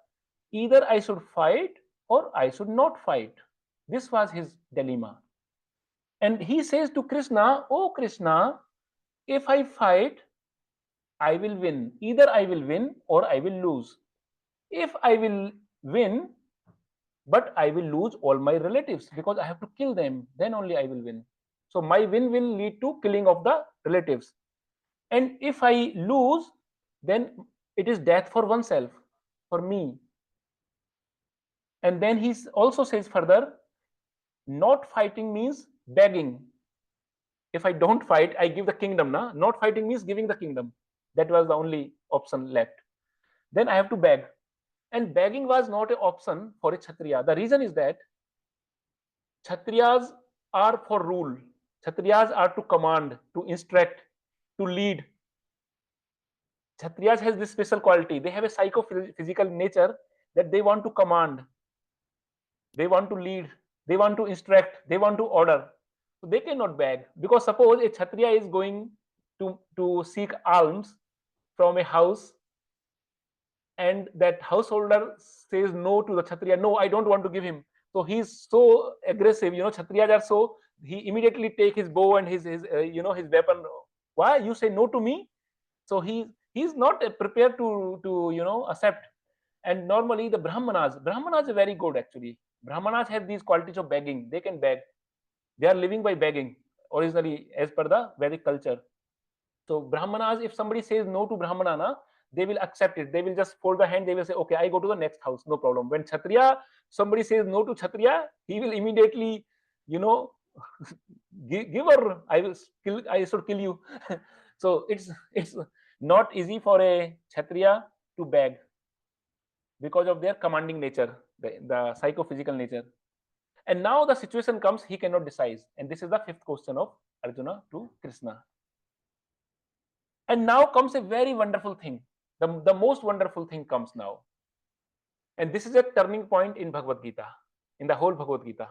either I should fight or I should not fight. This was his dilemma. And he says to Krishna, oh Krishna, if I fight, I will win. Either I will win or I will lose. If I will win, but I will lose all my relatives because I have to kill them, then only I will win. So my win will lead to killing of the relatives. And if I lose, then it is death for oneself, for me. And then he also says further, not fighting means begging. If I don't fight, I give the kingdom. Not fighting means giving the kingdom. That was the only option left. Then I have to beg. And begging was not an option for a Kshatriya. The reason is that Kshatriyas are for rule. Kshatriyas are to command, to instruct, to lead. Kshatriyas has this special quality. They have a psychophysical nature that they want to command. They want to lead. They want to instruct. They want to order. So they cannot beg. Because suppose a Kshatriya is going to seek alms from a house, and that householder says no to the Kshatriya, no, I don't want to give him. So he's so aggressive, Kshatriyas are so, he immediately take his bow and his weapon. Why? You say no to me? So he's not prepared to accept. And normally the Brahmanas are very good actually. Brahmanas have these qualities of begging. They can beg. They are living by begging, originally as per the Vedic culture. So Brahmanas, if somebody says no to Brahmana, they will accept it. They will just fold the hand. They will say, okay, I go to the next house, no problem. When Kshatriya, somebody says no to Kshatriya, he will immediately, give her, I should kill you. So it's not easy for a Kshatriya to beg because of their commanding nature, the psychophysical nature. And now the situation comes, he cannot decide. And this is the 5th question of Arjuna to Krishna. And now comes a very wonderful thing. The most wonderful thing comes now. And this is a turning point in Bhagavad Gita, in the whole Bhagavad Gita.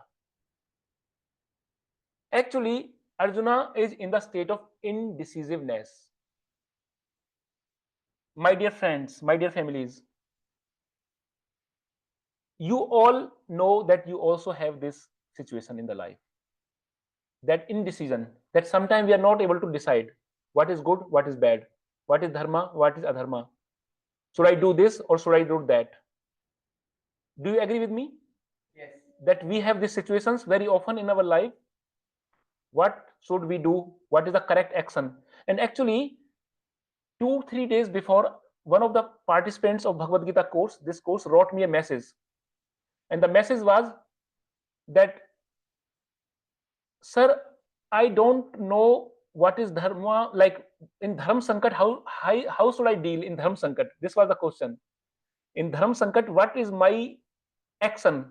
Actually, Arjuna is in the state of indecisiveness. My dear friends, my dear families, you all know that you also have this situation in the life. That indecision, that sometimes we are not able to decide what is good, what is bad, what is dharma, what is adharma. Should I do this or should I do that? Do you agree with me? Yes. That we have these situations very often in our life. What should we do? What is the correct action? And actually, 2-3 days before, one of the participants of Bhagavad Gita course, this course, wrote me a message. And the message was that, sir, I don't know what is dharma, like in dharma sankat, how should I deal in dharma sankat? This was the question. In dharma sankat, what is my action?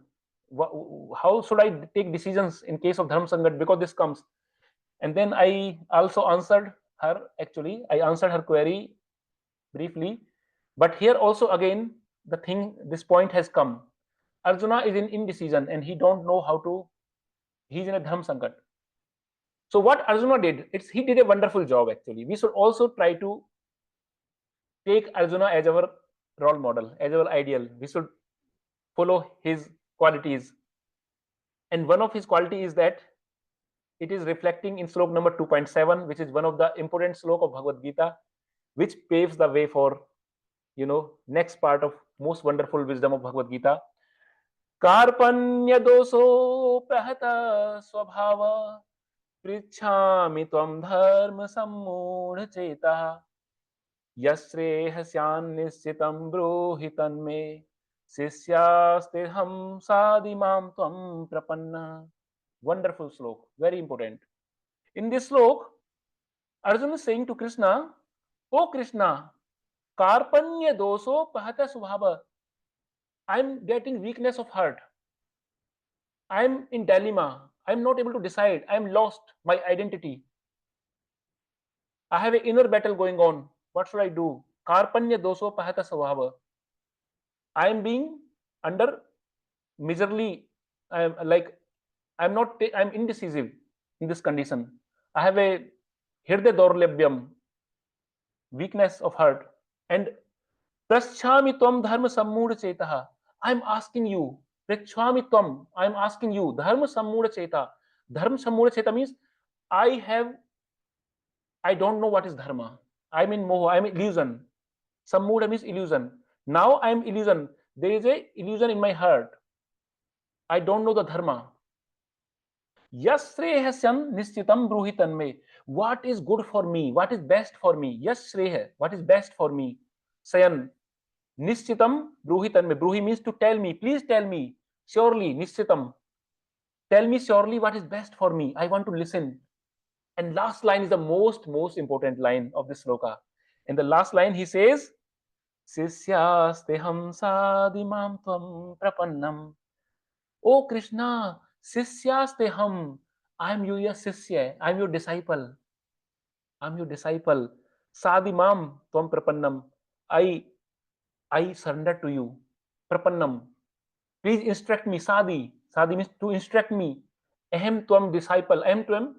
How should I take decisions in case of dharma sankat, because this comes? And then I also answered her. Actually, I answered her query briefly. But here also again, this point has come. Arjuna is in indecision and he don't know how to, he's in a dharma sankat. So what Arjuna did, he did a wonderful job actually. We should also try to take Arjuna as our role model, as our ideal. We should follow his qualities. And one of his qualities is that it is reflecting in slok number 2.7, which is one of the important slok of Bhagavad Gita, which paves the way for, next part of most wonderful wisdom of Bhagavad Gita. कार्पण्य दोषोपहत स्वभाव पृच्छामि त्वं धर्म सम्मूढ़ चेतः यश्रेयस्यान्निश्चितं ब्रूहि तन्मे शिष्यास्तेऽहं साधिमां त्वं प्रपन्नः. Wonderful slok, very important. In this slok, Arjuna is saying to Krishna, "Oh Krishna, karpanya doso pahata subhava. I'm getting weakness of heart. I'm in dilemma. I'm not able to decide. I'm lost my identity. I have an inner battle going on. What should I do? Karpanya doso pahata subhava. I'm being under miserly. I'm indecisive in this condition. I have a 𝗪𝗹𝗶𝗃, weakness of heart. And prachhami tvam dharma sammudha chetah. I'm asking you, prachhami tvam, I'm asking you, dharma sammudha chetah. Dharma sammudha chetah means I don't know what is dharma. I'm in moha, I'm in illusion. Sammudha means illusion. Now I'm illusion. There is a illusion in my heart. I don't know the dharma. Yasrehasyam nishchitam bruhi tanme. What is good for me? What is best for me? Yasreha, what is best for me? Sayan, nishchitam bruhi tanme. Bruhi means to tell me. Please tell me. Surely, nishchitam. Tell me surely what is best for me. I want to listen. And last line is the most important line of this sloka. In the last line, he says, Sishyasteham sadimam tvam prapannam. Oh Krishna, Sishyasteham. I am your Sisya. I am your disciple. I am your disciple. Sadimam tvam prapannam. I surrender to you. Prapannam. Please instruct me. Sadi. Sadi means to instruct me. Ahem tvam disciple. Ahem tvam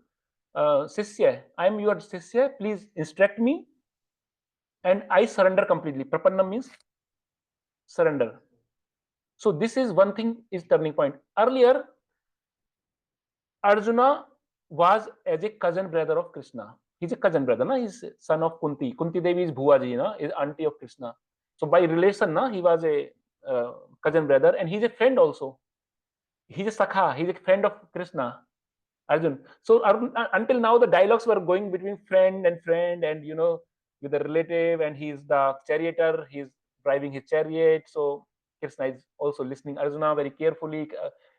Sisya. I am your Sisya. Please instruct me. And I surrender completely. Prapannam means surrender. So this is one thing, is turning point. Earlier, Arjuna was as a cousin brother of Krishna. He's a cousin brother, na? He's son of Kunti. Kunti Devi is Bhuaji, na? Is auntie of Krishna. So by relation, na, he was a cousin brother, and he's a friend also. He's a sakha. He's a friend of Krishna, Arjun. So until now, the dialogues were going between friend, and with the relative, and he's the charioteer. He's driving his chariot. So Krishna is also listening Arjuna very carefully.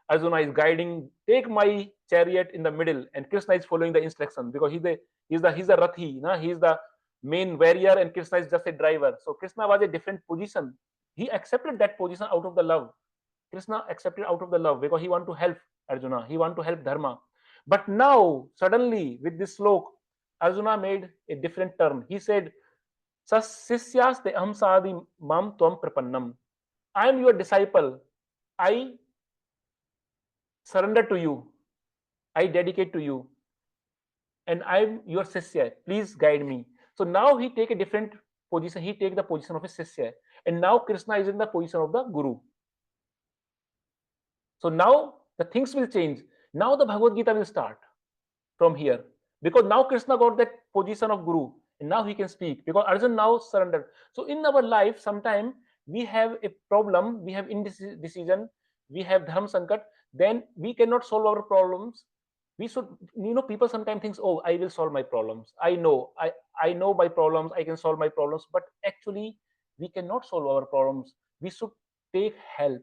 Arjuna is guiding, take my chariot in the middle, and Krishna is following the instruction because he's a rathi, na? He's the main warrior, and Krishna is just a driver. So Krishna was a different position. He accepted that position out of the love. Krishna accepted out of the love because he want to help Arjuna. He want to help Dharma. But now suddenly with this slok, Arjuna made a different turn. He said, Sasisyaste aham sadi mam tvam prapannam. I am your disciple. I surrender to you. I dedicate to you. And I am your Sisya. Please guide me. So now he take a different position. He take the position of a Sisya. And now Krishna is in the position of the Guru. So now the things will change. Now the Bhagavad Gita will start from here. Because now Krishna got that position of Guru. And now he can speak. Because Arjuna now surrendered. So in our life, sometimes we have a problem. We have indecision. We have dharma sankat. Then we cannot solve our problems. We should, people sometimes think, oh, I will solve my problems. I know my problems. I can solve my problems. But actually, we cannot solve our problems. We should take help.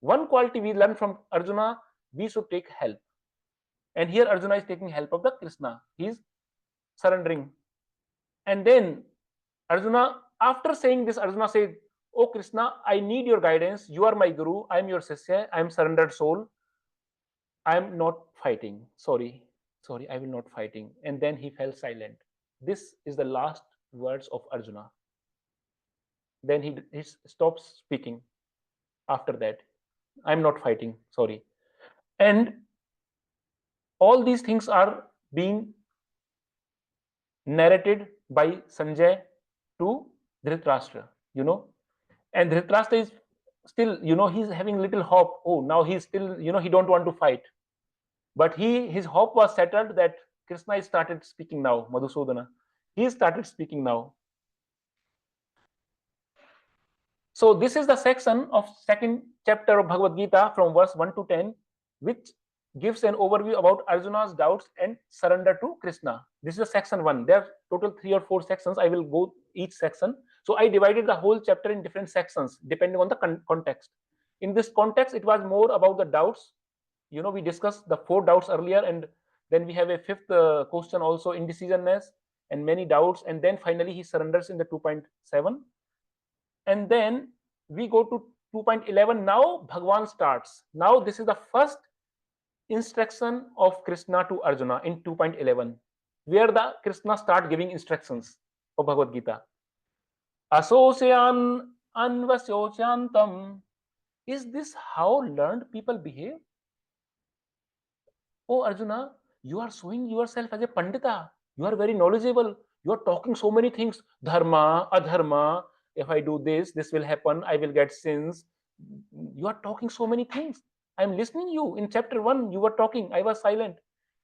One quality we learn from Arjuna, we should take help. And here Arjuna is taking help of the Krishna. He is surrendering. And then Arjuna, after saying this, Arjuna said, oh Krishna, I need your guidance. You are my Guru. I am your Sisya. I am surrendered soul. I am not fighting. Sorry, I will not fighting. And then he fell silent. This is the last words of Arjuna. Then he stops speaking after that. I'm not fighting, sorry. And all these things are being narrated by Sanjay to Dhritarashtra, and Dhritarashtra is still, he's having little hope. Oh, now he's still, he don't want to fight. But his hope was settled that Krishna started speaking now, Madhusudana. He started speaking now. So this is the section of second chapter of Bhagavad Gita from verse 1 to 10, which gives an overview about Arjuna's doubts and surrender to Krishna. This is the section 1. There are total 3 or 4 sections. I will go each section. So I divided the whole chapter in different sections depending on the context. In this context, it was more about the doubts. We discussed the 4 doubts earlier, and then we have a 5th question also, indecisionness and many doubts, and then finally he surrenders in the 2.7. And then we go to 2.11. Now Bhagwan starts. Now this is the first instruction of Krishna to Arjuna in 2.11, where the Krishna start giving instructions of Bhagavad Gita. Asosyan anvasyochyantam. Is this how learned people behave? Oh Arjuna, you are showing yourself as a Pandita. You are very knowledgeable. You are talking so many things. Dharma, adharma. If I do this, this will happen. I will get sins. You are talking so many things. I am listening you. In chapter 1, you were talking. I was silent.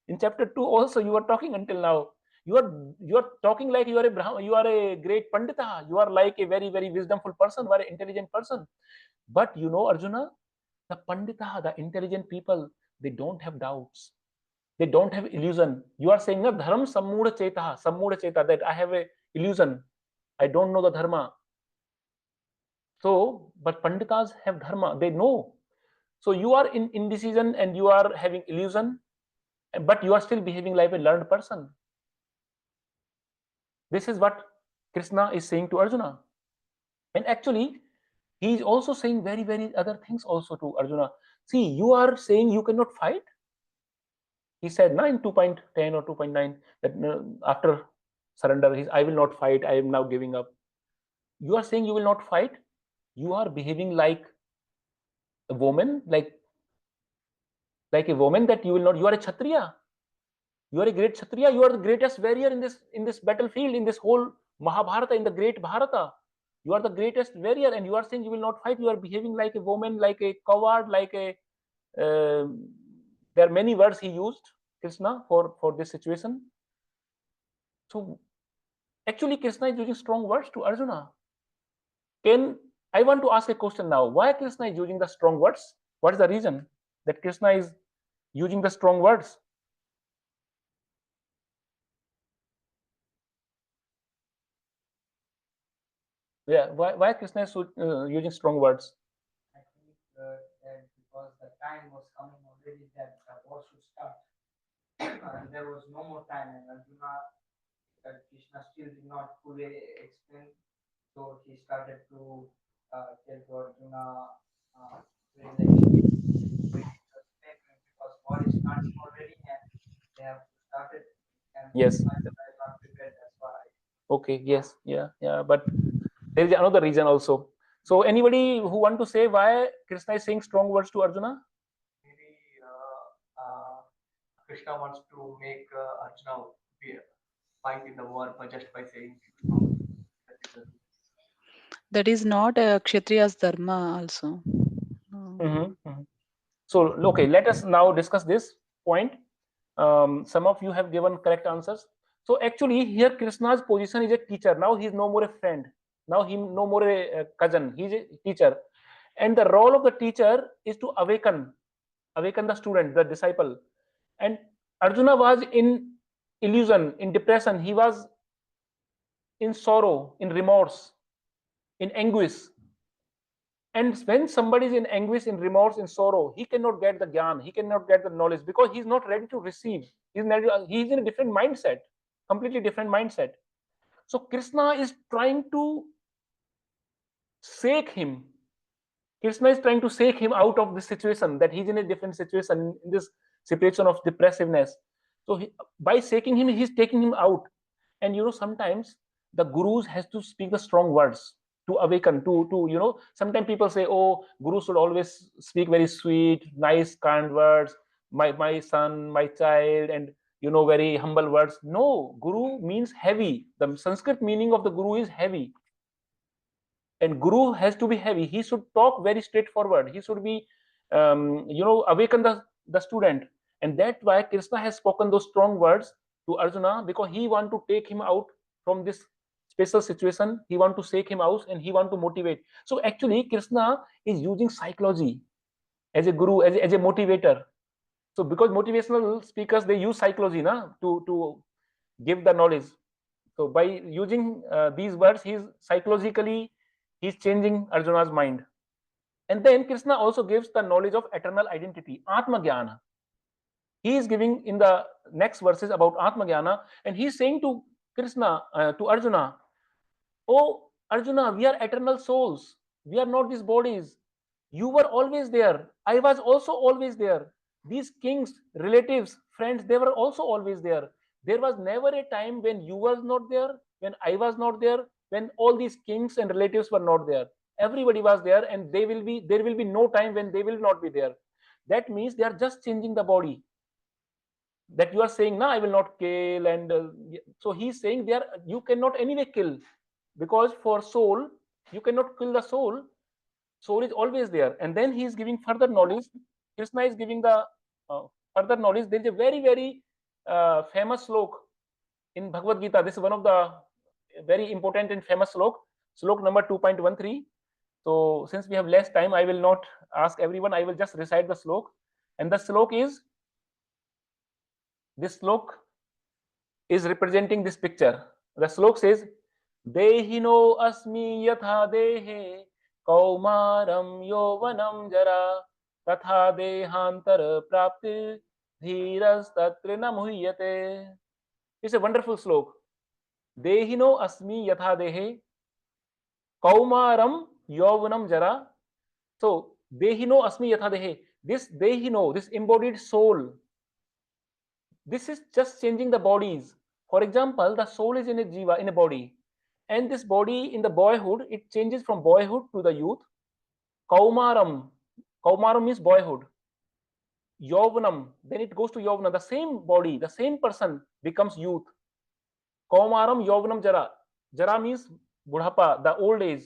In chapter 2 also, you were talking until now. You are talking like you are a Brahma, you are a great Pandita. You are like a very, very wisdomful person, very intelligent person. But Arjuna, the Pandita, the intelligent people, they don't have doubts. They don't have illusion. You are saying, Dharam sammudha-cheta, that I have a illusion. I don't know the dharma. So, but Panditas have dharma, they know. So you are in indecision and you are having illusion, but you are still behaving like a learned person. This is what Krishna is saying to Arjuna. And actually, he is also saying very, very other things also to Arjuna. See, you are saying you cannot fight. He said, in 2.10 or 2.9, that after surrender, I will not fight, I am now giving up. You are saying you will not fight. You are behaving like a woman, like a woman, that you will not. You are a Kshatriya. You are a great Kshatriya. You are the greatest warrior in this battlefield, in this whole Mahabharata, in the great Bharata. You are the greatest warrior, and you are saying you will not fight. You are behaving like a woman, like a coward, like a. There are many words he used, Krishna, for this situation. So actually, Krishna is using strong words to Arjuna. I want to ask a question now. Why Krishna is using the strong words? What is the reason that Krishna is using the strong words? Yeah, why Krishna is using strong words? I think that because the time was coming already that the war should start. And there was no more time, and Arjuna, Krishna still did not fully explain. So he started to tell to Arjuna, because war is starting already and they have started. And yes. I not prepared, that's why. Okay. Yes. Yeah. But there is another reason also. So anybody who want to say why Krishna is saying strong words to Arjuna? Maybe Krishna wants to make Arjuna fight in the war, but just by saying that is not a Kshatriya's dharma also. So okay, let us now discuss this point. Some of you have given correct answers. So actually here Krishna's position is a teacher. Now he is no more a friend. Now he no more a cousin. He is a teacher. And the role of the teacher is to awaken the student, the disciple. And Arjuna was in illusion, in depression. He was in sorrow, in remorse, in anguish. And when somebody is in anguish, in remorse, in sorrow, he cannot get the jnana, he cannot get the knowledge because he's not ready to receive. He's in a different mindset, completely different mindset. So Krishna is trying to shake him. Krishna is trying to shake him out of this situation, that he's in a different situation, in this situation of depressiveness. So by shaking him, he's taking him out. And sometimes the gurus has to speak the strong words to awaken, to sometimes people say, oh, guru should always speak very sweet, nice, kind words, my son, my child, and very humble words. No, guru means heavy. The Sanskrit meaning of the guru is heavy. And guru has to be heavy. He should talk very straightforward. He should be, awaken the student. And that's why Krishna has spoken those strong words to Arjuna, because he want to take him out from this special situation. He want to shake him out and he want to motivate. So actually Krishna is using psychology as a guru, as a motivator. So because motivational speakers, they use psychology to give the knowledge. So by using these words, he's changing Arjuna's mind. And then Krishna also gives the knowledge of eternal identity, Atma Jnana. He is giving in the next verses about Atma Jnana, and he's saying to to Arjuna, oh Arjuna, we are eternal souls. We are not these bodies. You were always there. I was also always there. These kings, relatives, friends, they were also always there. There was never a time when you was not there, when I was not there, when all these kings and relatives were not there. Everybody was there, and there will be no time when they will not be there. That means they are just changing the body. That you are saying, I will not kill, and so he's saying you cannot anyway kill, because for soul you cannot kill the soul. Soul is always there. And then he is giving further knowledge. Krishna is giving the further knowledge. There is a very, very famous slok in Bhagavad Gita. This is one of the very important and famous slok number 2.13. So since we have less time, I will not ask everyone. I will just recite the slok. And the slok is, this slok is representing this picture. The slok says, Dehino asmi yatha dehe Kaumaram yovanam jara tatha dehantar prapti dhiras tatra na muhyate. It's a wonderful slok. Dehino asmi yatha dehe Kaumaram yovanam jara. So Dehino asmi yatha dehe. This Dehino, this embodied soul, this is just changing the bodies. For example, the soul is in a jiva, in a body. And this body in the boyhood, it changes from boyhood to the youth. Kaumaram means boyhood. Yovanam, then it goes to Yovana. The same body, the same person becomes youth. Kaumaram Yovanam Jara. Jara means Budhapa, the old age.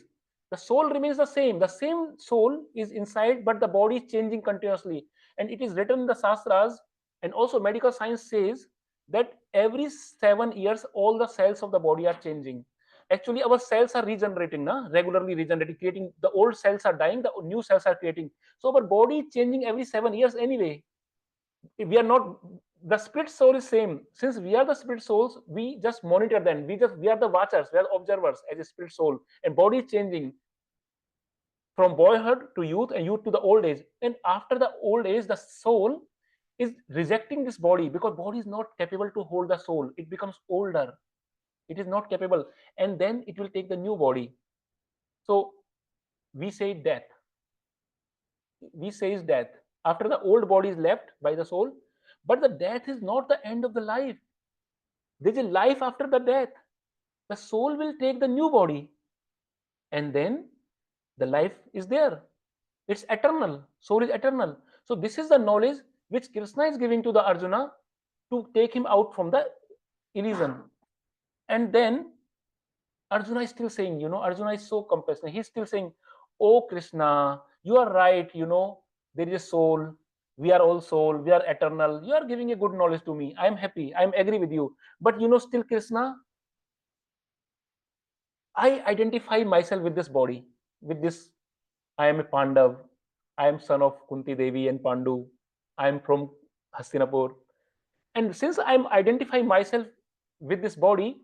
The soul remains the same. The same soul is inside, but the body is changing continuously. And it is written in the Shastras, and also medical science says that every 7 years, all the cells of the body are changing. Actually, our cells are regenerating, regularly regenerating, creating. The old cells are dying, the new cells are creating. So our body is changing every 7 years anyway. We are not, the spirit soul is same. Since we are the spirit souls, we just monitor them. We are the watchers, we are observers as a spirit soul. And body is changing from boyhood to youth, and youth to the old age. And after the old age, the soul is rejecting this body, because body is not capable to hold the soul. It becomes older. It is not capable, and then it will take the new body. So we say death. We say death. After the old body is left by the soul, but the death is not the end of the life. There is a life after the death. The soul will take the new body, and then the life is there. It's eternal. Soul is eternal. So this is the knowledge which Krishna is giving to the Arjuna to take him out from the illusion. And then Arjuna is still saying, Arjuna is so compassionate. He's still saying, oh Krishna, you are right, there is a soul. We are all soul. We are eternal. You are giving a good knowledge to me. I am happy. I am agree with you. But still Krishna, I identify myself with this body, with this. I am a Pandav. I am son of Kunti Devi and Pandu. I am from Hastinapur. And since I am identifying myself with this body,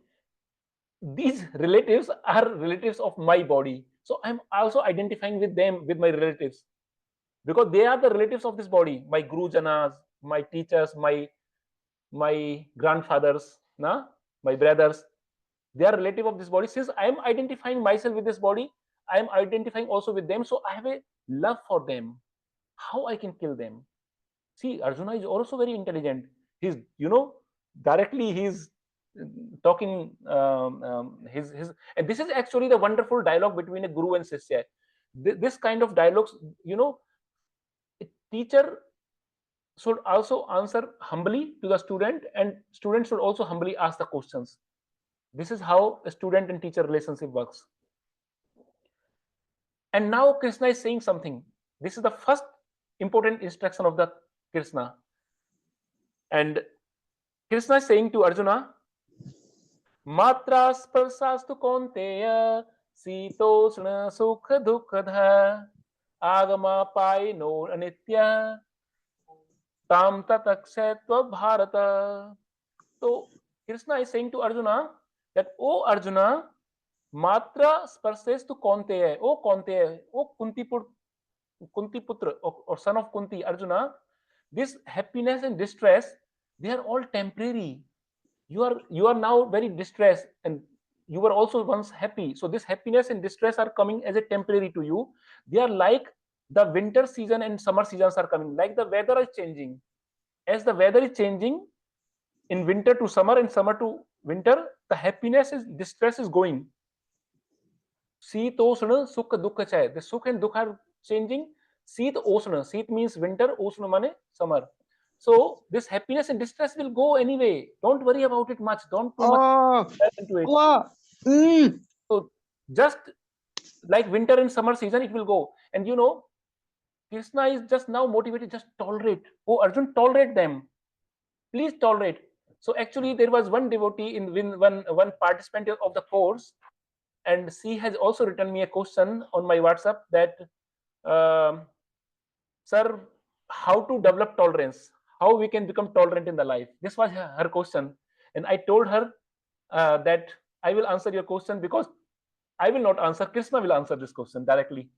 these relatives are relatives of my body. So I'm also identifying with them, with my relatives, because they are the relatives of this body. My Guru Janas, my teachers, my grandfathers, my brothers, they are relative of this body. Since I am identifying myself with this body, I am identifying also with them. So I have a love for them. How I can kill them? See, Arjuna is also very intelligent. He's, directly he's talking his and this is actually the wonderful dialogue between a guru and Shishya. This kind of dialogues, a teacher should also answer humbly to the student, and student should also humbly ask the questions. This is how a student and teacher relationship works. And now Krishna is saying something. This is the first important instruction of the Krishna. And Krishna is saying to Arjuna, Matra sparsastu kaunteya sitoshna sukha dukkha agama pai no anitya tam tatakshetva bharata. So Krishna is saying to Arjuna that, O Arjuna, matra sparsastu kaunteya, O Kaunteya, O Kunti Putra, or son of Kunti, Arjuna, this happiness and distress, they are all temporary. You are now very distressed, and you were also once happy. So this happiness and distress are coming as a temporary to you. They are like the winter season and summer seasons are coming, like the weather is changing. As the weather is changing in winter to summer and summer to winter, the happiness is distress is going. Seet osana sukha dukkha chay. The sukh and dukha are changing. Seet osana. Seet means winter, osana mane summer. So this happiness and distress will go anyway. Don't worry about it much. Don't too much into it. So just like winter and summer season, it will go. And you know, Krishna is just now motivated, just tolerate. Oh, Arjun, tolerate them. Please tolerate. So actually, there was one devotee in one participant of the course, and she has also written me a question on my WhatsApp that, sir, how to develop tolerance? How we can become tolerant in the life? This was her question, and I told her that I will answer your question, because I will not answer. Krishna will answer this question directly.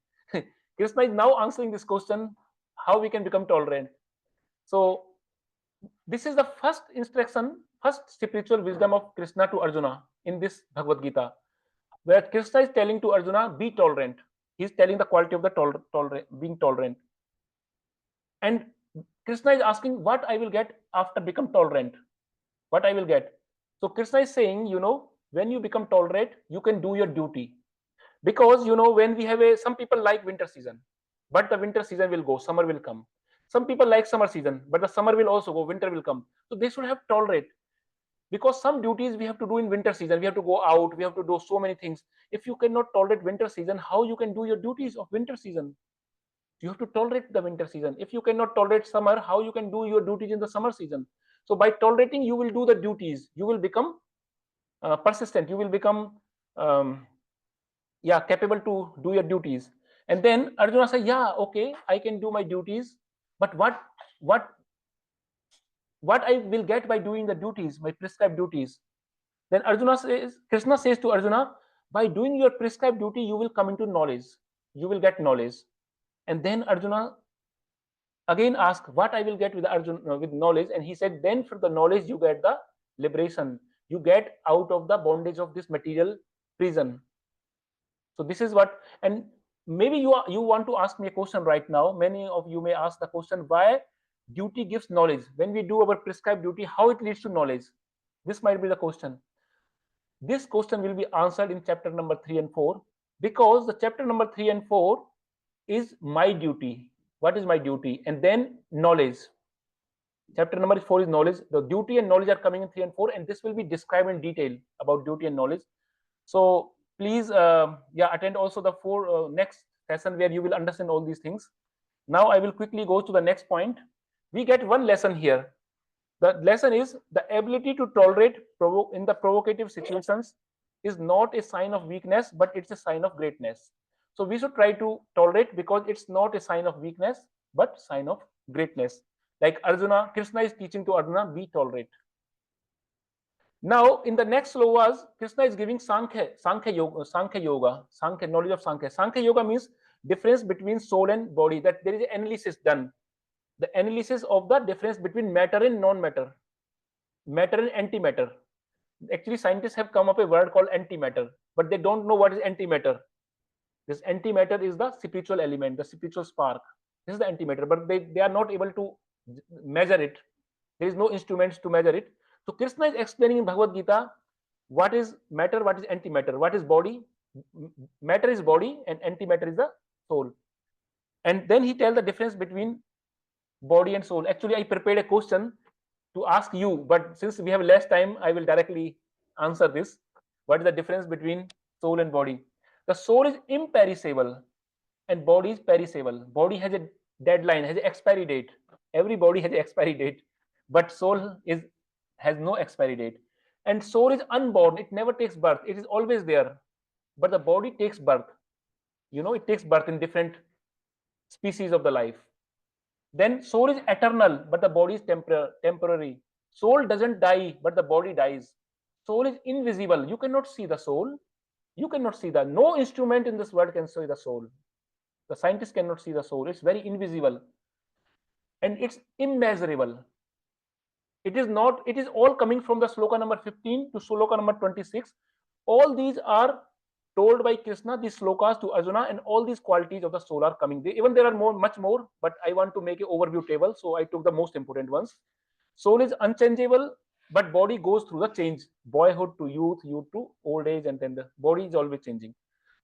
Krishna is now answering this question, how we can become tolerant. So this is the first instruction, first spiritual wisdom of Krishna to Arjuna in this Bhagavad Gita, where Krishna is telling to Arjuna, be tolerant. He is telling the quality of the being tolerant. And Krishna is asking what I will get after become tolerant. What I will get. So Krishna is saying, you know, when you become tolerant, you can do your duty. Because, you know, when we have some people like winter season, but the winter season will go, summer will come. Some people like summer season, but the summer will also go, winter will come. So they should have tolerate. Because some duties we have to do in winter season. We have to go out, we have to do so many things. If you cannot tolerate winter season, how you can do your duties of winter season? You have to tolerate the winter season. If you cannot tolerate summer, how you can do your duties in the summer season? So by tolerating, you will do the duties. You will become persistent. You will become capable to do your duties. And then Arjuna said, yeah, okay, I can do my duties, but what I will get by doing the duties, my prescribed duties? Then Krishna says to Arjuna, by doing your prescribed duty, you will come into knowledge. You will get knowledge. And then Arjuna again asked, what I will get with with knowledge? And he said, then for the knowledge, you get the liberation. You get out of the bondage of this material prison. So this is what, and maybe you want to ask me a question right now. Many of you may ask the question, why duty gives knowledge? When we do our prescribed duty, how it leads to knowledge? This might be the question. This question will be answered in chapter number 3 and 4, because the chapter number 3 and 4 is my duty. What is my duty? And then knowledge. Chapter number 4 is knowledge. The duty and knowledge are coming in 3 and 4, and this will be described in detail about duty and knowledge. So please attend also the next session where you will understand all these things. Now I will quickly go to the next point. We get one lesson here. The lesson is the ability to tolerate in the provocative situations is not a sign of weakness, but it's a sign of greatness. So we should try to tolerate, because it's not a sign of weakness, but sign of greatness. Like Arjuna, Krishna is teaching to Arjuna, be tolerate. Now, in the next slokas, Krishna is giving Sankhya yoga, knowledge of Sankhya. Sankhya yoga means difference between soul and body, that there is an analysis done. The analysis of the difference between matter and non-matter, matter and antimatter. Actually, scientists have come up with a word called antimatter, but they don't know what is antimatter. This antimatter is the spiritual element, the spiritual spark. This is the antimatter, but they are not able to measure it. There is no instruments to measure it. So Krishna is explaining in Bhagavad Gita what is matter, what is antimatter, what is body. Matter is body and antimatter is the soul. And then he tells the difference between body and soul. Actually, I prepared a question to ask you, but since we have less time, I will directly answer this. What is the difference between soul and body? The soul is imperishable and body is perishable. Body has a deadline, has an expiry date. Every body has an expiry date, but soul has no expiry date. And soul is unborn, it never takes birth, it is always there. But the body takes birth. It takes birth in different species of the life. Then soul is eternal, but the body is temporary. Soul doesn't die, but the body dies. Soul is invisible. You cannot see the soul. You cannot see that. No instrument in this world can see the soul. The scientists cannot see the soul. It's very invisible. And it's immeasurable. It is not, it is all coming from the sloka number 15 to sloka number 26. All these are told by Krishna, these slokas to Arjuna, and all these qualities of the soul are coming. Even there are much more, but I want to make an overview table, so I took the most important ones. Soul is unchangeable, but body goes through the change. Boyhood to youth, youth to old age, and then the body is always changing.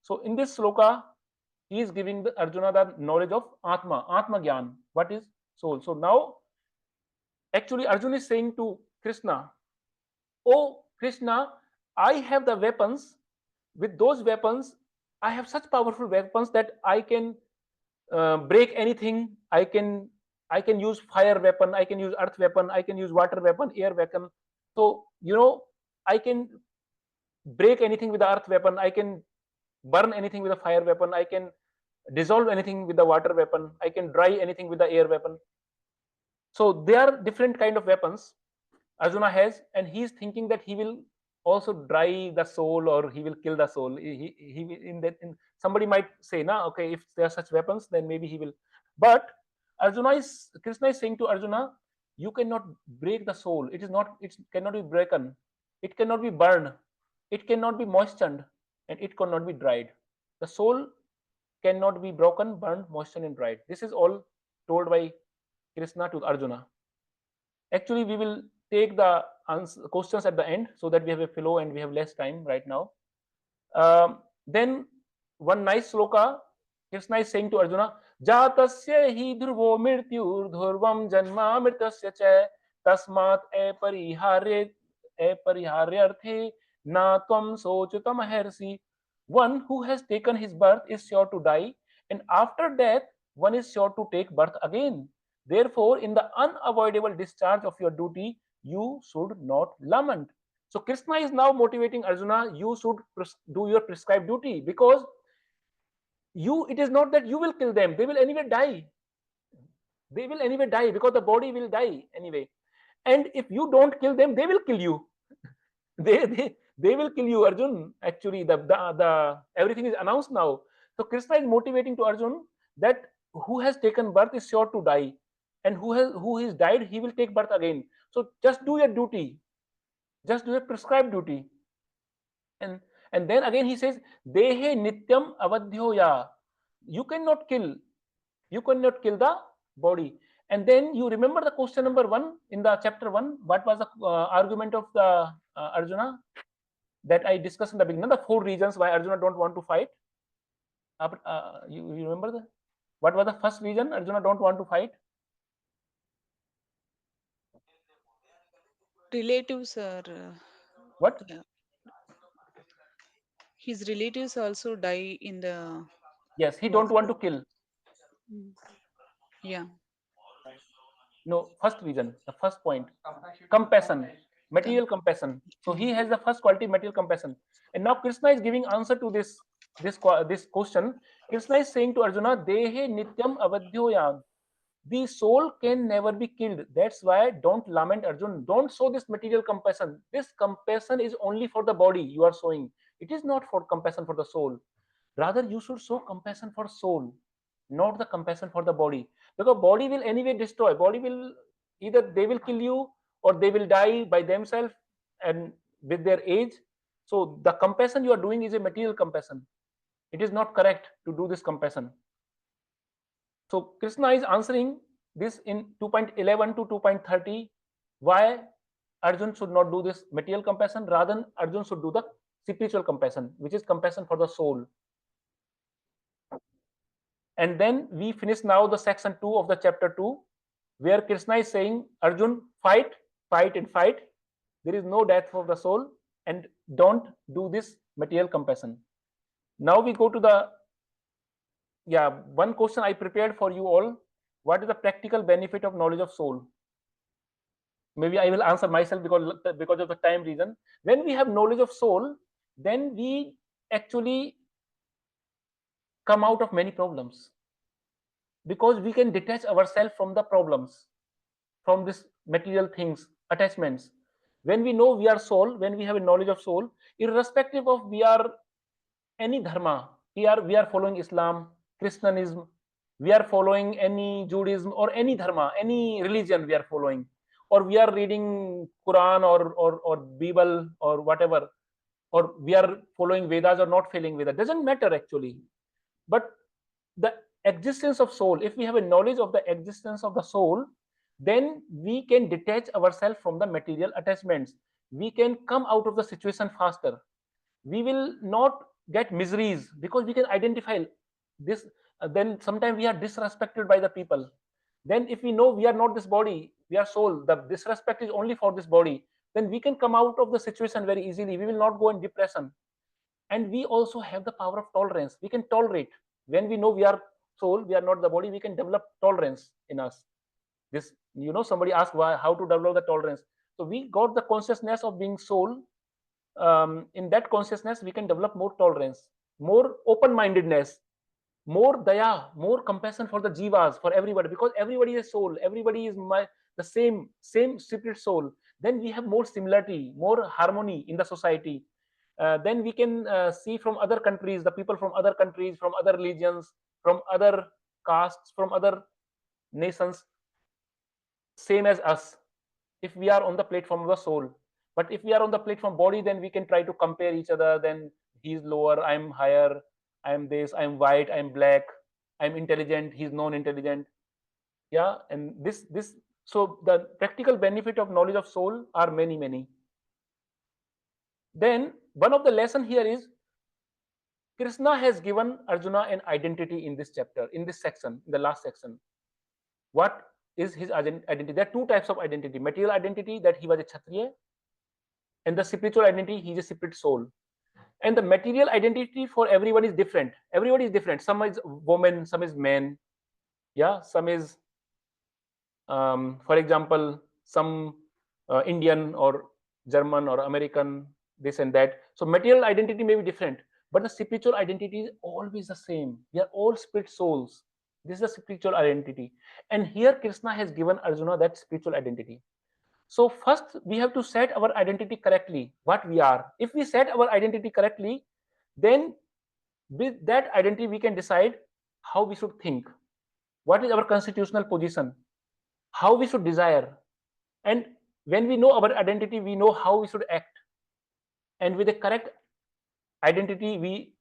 So in this sloka, he is giving the Arjuna the knowledge of Atma Gyan. What is soul? So now, actually, Arjuna is saying to Krishna, "Oh Krishna, I have the weapons. With those weapons, I have such powerful weapons that I can break anything. I can use fire weapon, I can use earth weapon, I can use water weapon, air weapon. So I can break anything with the earth weapon, I can burn anything with a fire weapon, I can dissolve anything with the water weapon, I can dry anything with the air weapon." So there are different kind of weapons Arjuna has, and he is thinking that he will also dry the soul, or he will kill the soul. Somebody might say, "Na, okay, if there are such weapons, then maybe he will." But Krishna is saying to Arjuna, "You cannot break the soul. It cannot be broken. It cannot be burned. It cannot be moistened, and it cannot be dried. The soul cannot be broken, burned, moistened, and dried." This is all told by Krishna to Arjuna. Actually, we will take the questions at the end, so that we have a flow and we have less time right now. Then one nice sloka, Krishna is saying to Arjuna, "Jatasya hi dhruvo mrityur dhurvam janma mritasya cha tasmat 𝗟𝗶𝗂𝗃 na tvam sochutam 𝗟𝗶𝗁." One who has taken his birth is sure to die, and after death, one is sure to take birth again. Therefore, in the unavoidable discharge of your duty, you should not lament. So Krishna is now motivating Arjuna, you should do your prescribed duty, because it is not that you will kill them, they will anyway die. They will anyway die, because the body will die anyway. And if you don't kill them, they will kill you. they will kill you, Arjun. Actually, the everything is announced now. So Krishna is motivating to Arjun that who has taken birth is sure to die, and who is died, he will take birth again. So just do your duty, just do your prescribed duty. And then again he says, "Dehe nityam avadhyoya." You cannot kill the body. And then you remember the question number 1 in the chapter 1. What was the argument of the Arjuna that I discussed in the beginning? The 4 reasons why Arjuna don't want to fight. You remember what was the first reason Arjuna don't want to fight? Relatives are What? his relatives also die in the Yes, he don't want to kill. Yeah. No, first reason, the first point, compassion, material compassion. So he has the first quality, material compassion. And now Krishna is giving answer to this question. Krishna is saying to Arjuna, "Dehe nityam avadhyoyam." The soul can never be killed. That's why don't lament, Arjun. Don't show this material compassion. This compassion is only for the body you are showing. It is not for compassion for the soul. Rather, you should show compassion for soul, not the compassion for the body. Because body will anyway destroy. Body will either they will kill you, or they will die by themselves and with their age. So the compassion you are doing is a material compassion. It is not correct to do this compassion. So Krishna is answering this in 2.11 to 2.30, why Arjun should not do this material compassion, rather Arjun should do the spiritual compassion, which is compassion for the soul. And then we finish now the section 2 of the chapter 2, where Krishna is saying, Arjun, fight, fight and fight. There is no death of the soul, and don't do this material compassion. Now we go to the, one question I prepared for you all. What is the practical benefit of knowledge of soul? Maybe I will answer myself because of the time reason. When we have knowledge of soul, then we actually come out of many problems, because we can detach ourselves from the problems, from this material things, attachments. When we know we are soul, when we have a knowledge of soul, irrespective of we are any dharma, here we are following Islam, Christianism, we are following any Judaism or any dharma, any religion we are following, or we are reading Quran or Bible or whatever, or we are following Vedas or not following Vedas, doesn't matter actually. But the existence of soul, if we have a knowledge of the existence of the soul, then we can detach ourselves from the material attachments. We can come out of the situation faster. We will not get miseries because we can identify this. Then sometimes we are disrespected by the people. Then if we know we are not this body, we are soul, the disrespect is only for this body, then we can come out of the situation very easily. We will not go in depression. And we also have the power of tolerance. We can tolerate. When we know we are soul, we are not the body, we can develop tolerance in us. This, somebody asked how to develop the tolerance. So we got the consciousness of being soul. In that consciousness, we can develop more tolerance, more open-mindedness, more daya, more compassion for the jivas, for everybody, because everybody is soul, everybody is the same spirit soul. Then we have more similarity, more harmony in the society. Then we can see from other countries, the people from other countries, from other religions, from other castes, from other nations, same as us, if we are on the platform of the soul. But if we are on the platform body, then we can try to compare each other. Then he's lower, I'm higher, I'm this, I'm white, I'm black, I'm intelligent, he's non-intelligent. Yeah, and this so the practical benefit of knowledge of soul are many. Then one of the lesson here is Krishna has given Arjuna an identity in this chapter, in this section, in the last section. What is his identity? There are two types of identity: material identity, that he was a Kshatriya, and the spiritual identity, he is a spirit soul. And the material identity for everyone is different. Everybody is different. Some is woman, some is man. Yeah, some is, for example, some Indian or German or American, this and that. So material identity may be different, but the spiritual identity is always the same. We are all spirit souls. This is the spiritual identity. And here Krishna has given Arjuna that spiritual identity. So first we have to set our identity correctly, what we are. If we set our identity correctly, then with that identity we can decide how we should think, what is our constitutional position, how we should desire. And when we know our identity, we know how we should act. And with the correct identity, we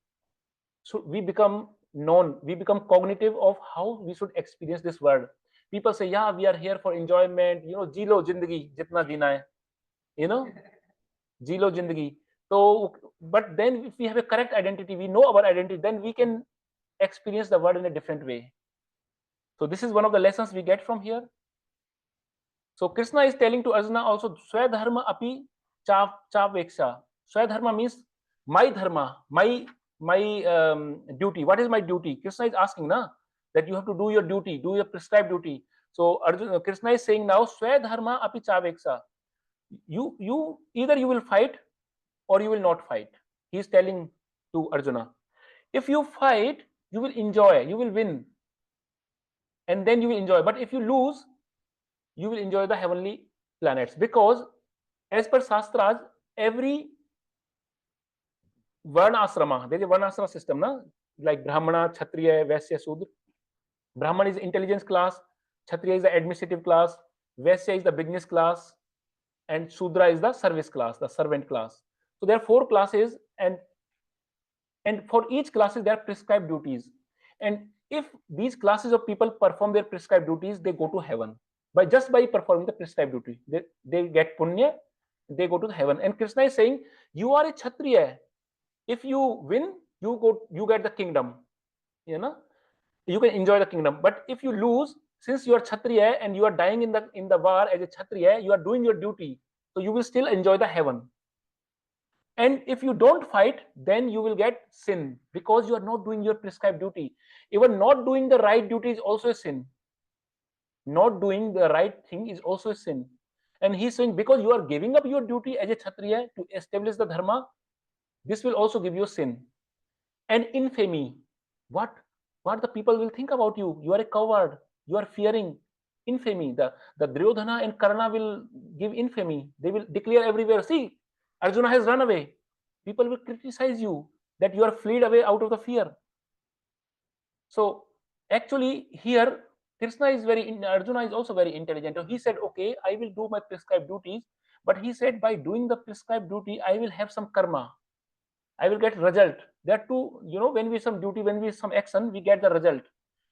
become known, we become cognitive of how we should experience this world. People say, yeah, we are here for enjoyment, ji lo zindagi jitna jeena hai, ji lo zindagi. So, but then if we have a correct identity, we know our identity, then we can experience the world in a different way. So this is one of the lessons we get from here. So Krishna is telling to Arjuna also, 𝗟𝗶𝗳𝗶 𝗪𝗂𝗂𝗀. Swadharma means my dharma, my duty. What is my duty? Krishna is asking that you have to do your duty, do your prescribed duty. So Krishna is saying now, 𝗟𝗧𝗪𝗂𝗂𝗀. You either you will fight or you will not fight. He is telling to Arjuna. If you fight, you will enjoy, you will win, and then you will enjoy. But if you lose, you will enjoy the heavenly planets, because as per Shastras, every Varna asrama, there is a Varna asrama system, like Brahmana, Kshatriya, Vaishya, Sudra. Brahman is the intelligence class, Kshatriya is the administrative class, Vaishya is the business class, and Sudra is the service class, the servant class. So there are 4 classes, and for each classes there are prescribed duties. And if these classes of people perform their prescribed duties, they go to heaven. Just by performing the prescribed duty, they get punya, they go to the heaven. And Krishna is saying, you are a Kshatriya. If you win, you get the kingdom. You can enjoy the kingdom. But if you lose, since you are Kshatriya and you are dying in the war as a Kshatriya, you are doing your duty, so you will still enjoy the heaven. And if you don't fight, then you will get sin, because you are not doing your prescribed duty. Even not doing the right duty is also a sin. Not doing the right thing is also a sin. And he's saying, because you are giving up your duty as a Kshatriya to establish the dharma, this will also give you sin. And infamy, what the people will think about you. You are a coward, you are fearing infamy. The Duryodhana and Karna will give infamy. They will declare everywhere, see, Arjuna has run away. People will criticize you that you are fled away out of the fear. So actually here Arjuna is also very intelligent. He said, okay, I will do my prescribed duties, but he said, by doing the prescribed duty, I will have some karma. I will get result. There are two, when we some duty, when we some action, we get the result.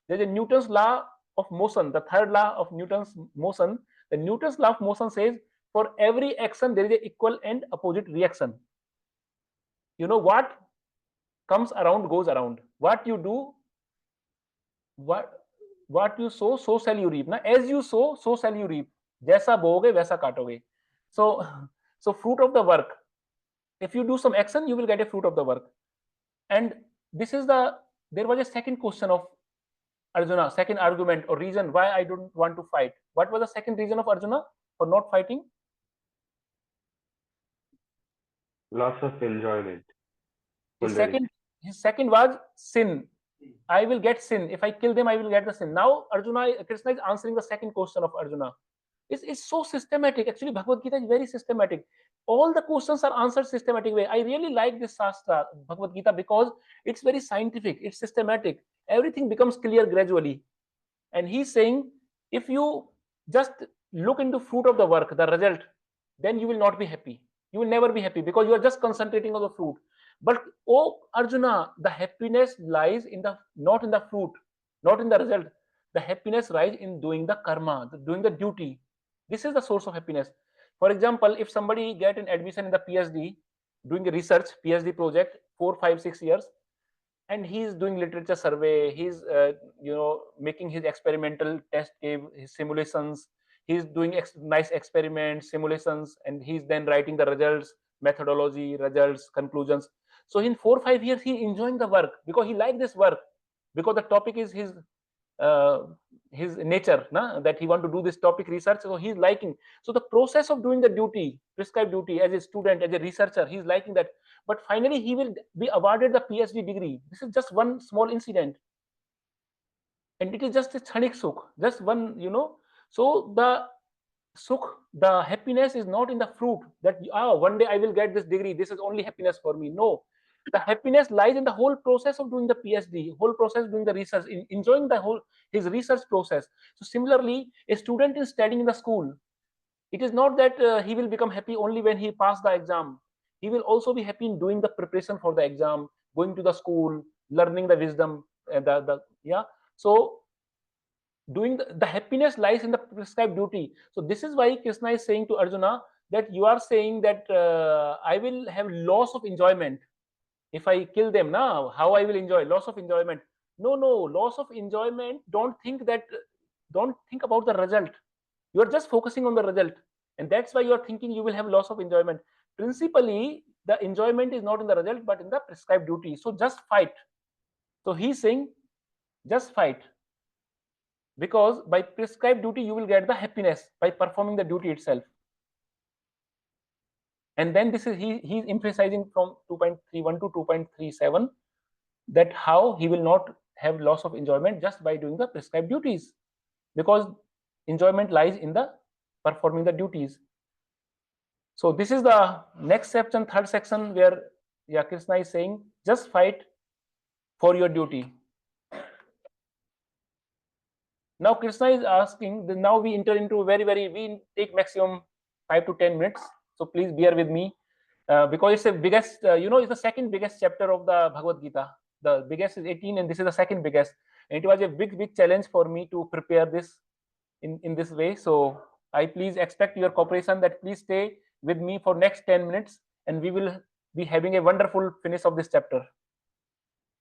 There's a Newton's law of motion, the third law of Newton's motion. The Newton's law of motion says, for every action, there is an equal and opposite reaction. What comes around goes around. What you do, what you sow, so shall you reap. Now, as you sow, so shall you reap. Jaisa boge, vaisa kaatoge. So fruit of the work. If you do some action, you will get a fruit of the work. And this is there was a second question of Arjuna, second argument or reason why I don't want to fight. What was the second reason of Arjuna for not fighting? Loss of enjoyment. His second was sin. I will get sin. If I kill them, I will get the sin. Now Krishna is answering the second question of Arjuna. It's so systematic. Actually, Bhagavad Gita is very systematic. All the questions are answered systematic way. I really like this Shastra, Bhagavad Gita, because it's very scientific, it's systematic. Everything becomes clear gradually. And he's saying, if you just look into fruit of the work, the result, then you will not be happy. You will never be happy, because you are just concentrating on the fruit. But oh Arjuna, the happiness lies not in the fruit, not in the result. The happiness lies in doing the karma, doing the duty. This is the source of happiness. For example, if somebody get an admission in the PhD, doing a research PhD project, 4, 5, 6 years, and he's doing literature survey, he's making his experimental test cave, his simulations, he's doing nice experiments, simulations, and he's then writing the results, methodology, results, conclusions. So in 4, 5 years, he's enjoying the work because he likes this work, because the topic is his nature, that he want to do this topic research, so he's liking. So the process of doing the duty, prescribed duty, as a student, as a researcher, he's liking that. But finally he will be awarded the PhD degree. This is just one small incident, and it is just a kshanik sukh, just one, so the sukh, the happiness is not in the fruit, that one day I will get this degree, this is only happiness for me. No, the happiness lies in the whole process of doing the PhD, whole process of doing the research, enjoying his research process. So similarly, a student is studying in the school. It is not that he will become happy only when he passed the exam. He will also be happy in doing the preparation for the exam, going to the school, learning the wisdom, So doing the happiness lies in the prescribed duty. So this is why Krishna is saying to Arjuna that you are saying that I will have loss of enjoyment if I kill them. Now how I will enjoy? Loss of enjoyment. No, loss of enjoyment. Don't think about the result. You are just focusing on the result, and that's why you are thinking you will have loss of enjoyment. Principally, the enjoyment is not in the result but in the prescribed duty. So just fight. So he's saying just fight, because by prescribed duty you will get the happiness by performing the duty itself. And then this is he's emphasizing from 2.31 to 2.37 that how he will not have loss of enjoyment just by doing the prescribed duties, because enjoyment lies in the performing the duties. So this is the next section, third section, where Krishna is saying just fight for your duty. Now Krishna is asking, now we enter into we take maximum 5 to 10 minutes. So please bear with me, because it's the biggest, it's the second biggest chapter of the Bhagavad Gita. The biggest is 18 and this is the second biggest. And it was a big challenge for me to prepare this in this way. So I please expect your cooperation, that please stay with me for next 10 minutes and we will be having a wonderful finish of this chapter.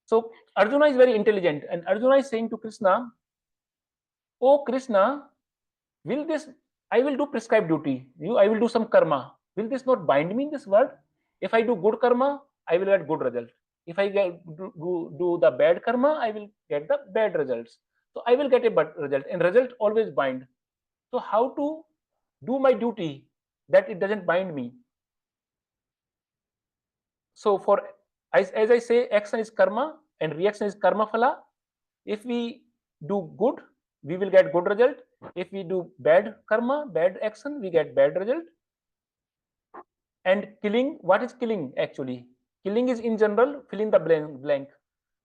So Arjuna is very intelligent, and Arjuna is saying to Krishna oh Krishna, I will do prescribed duty. I will do some karma. Will this not bind me in this world? If I do good karma, I will get good result. If I do the bad karma, I will get the bad results. So I will get a bad result, and result always bind. So how to do my duty that it doesn't bind me? So as I say, action is karma and reaction is karma phala. If we do good, we will get good result. If we do bad karma, bad action, we get bad result. And killing, what is killing actually? Killing is in general, fill in the blank.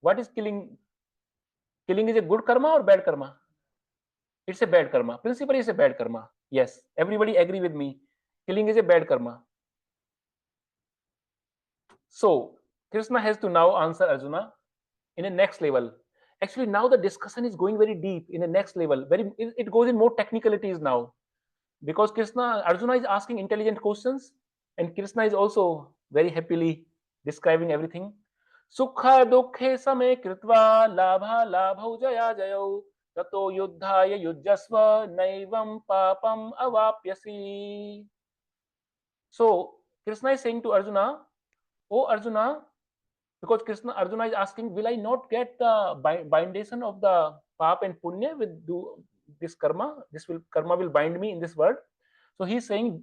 What is killing? Killing is a good karma or bad karma? It's a bad karma. Principally, it's a bad karma. Yes, everybody agree with me. Killing is a bad karma. So Krishna has to now answer Arjuna in a next level. Actually, now the discussion is going very deep in the next level. It goes in more technicalities now, because Arjuna is asking intelligent questions, and Krishna is also very happily describing everything. Sukha dukhe same kritva labha labhau jaya jayau tato yuddhaya yujjasva 𝗍𝗶𝗂𝗶𝗵. So Krishna is saying to Arjuna, oh Arjuna, because Arjuna is asking, will I not get the bindation of the pap and punya with this karma? Karma will bind me in this world. So he is saying,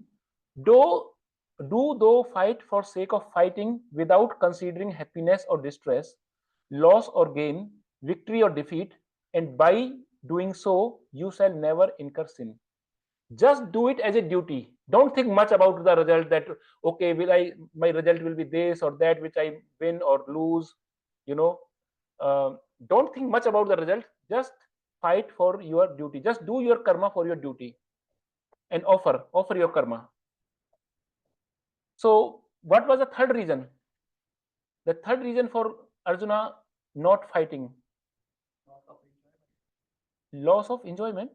do thou fight for sake of fighting without considering happiness or distress, loss or gain, victory or defeat, and by doing so you shall never incur sin. Just do it as a duty. Don't think much about the result, that okay, my result will be this or that, which I win or lose. Don't think much about the result. Just fight for your duty. Just do your karma for your duty, and offer your karma. So what was the third reason? The third reason for Arjuna not fighting? Loss of enjoyment?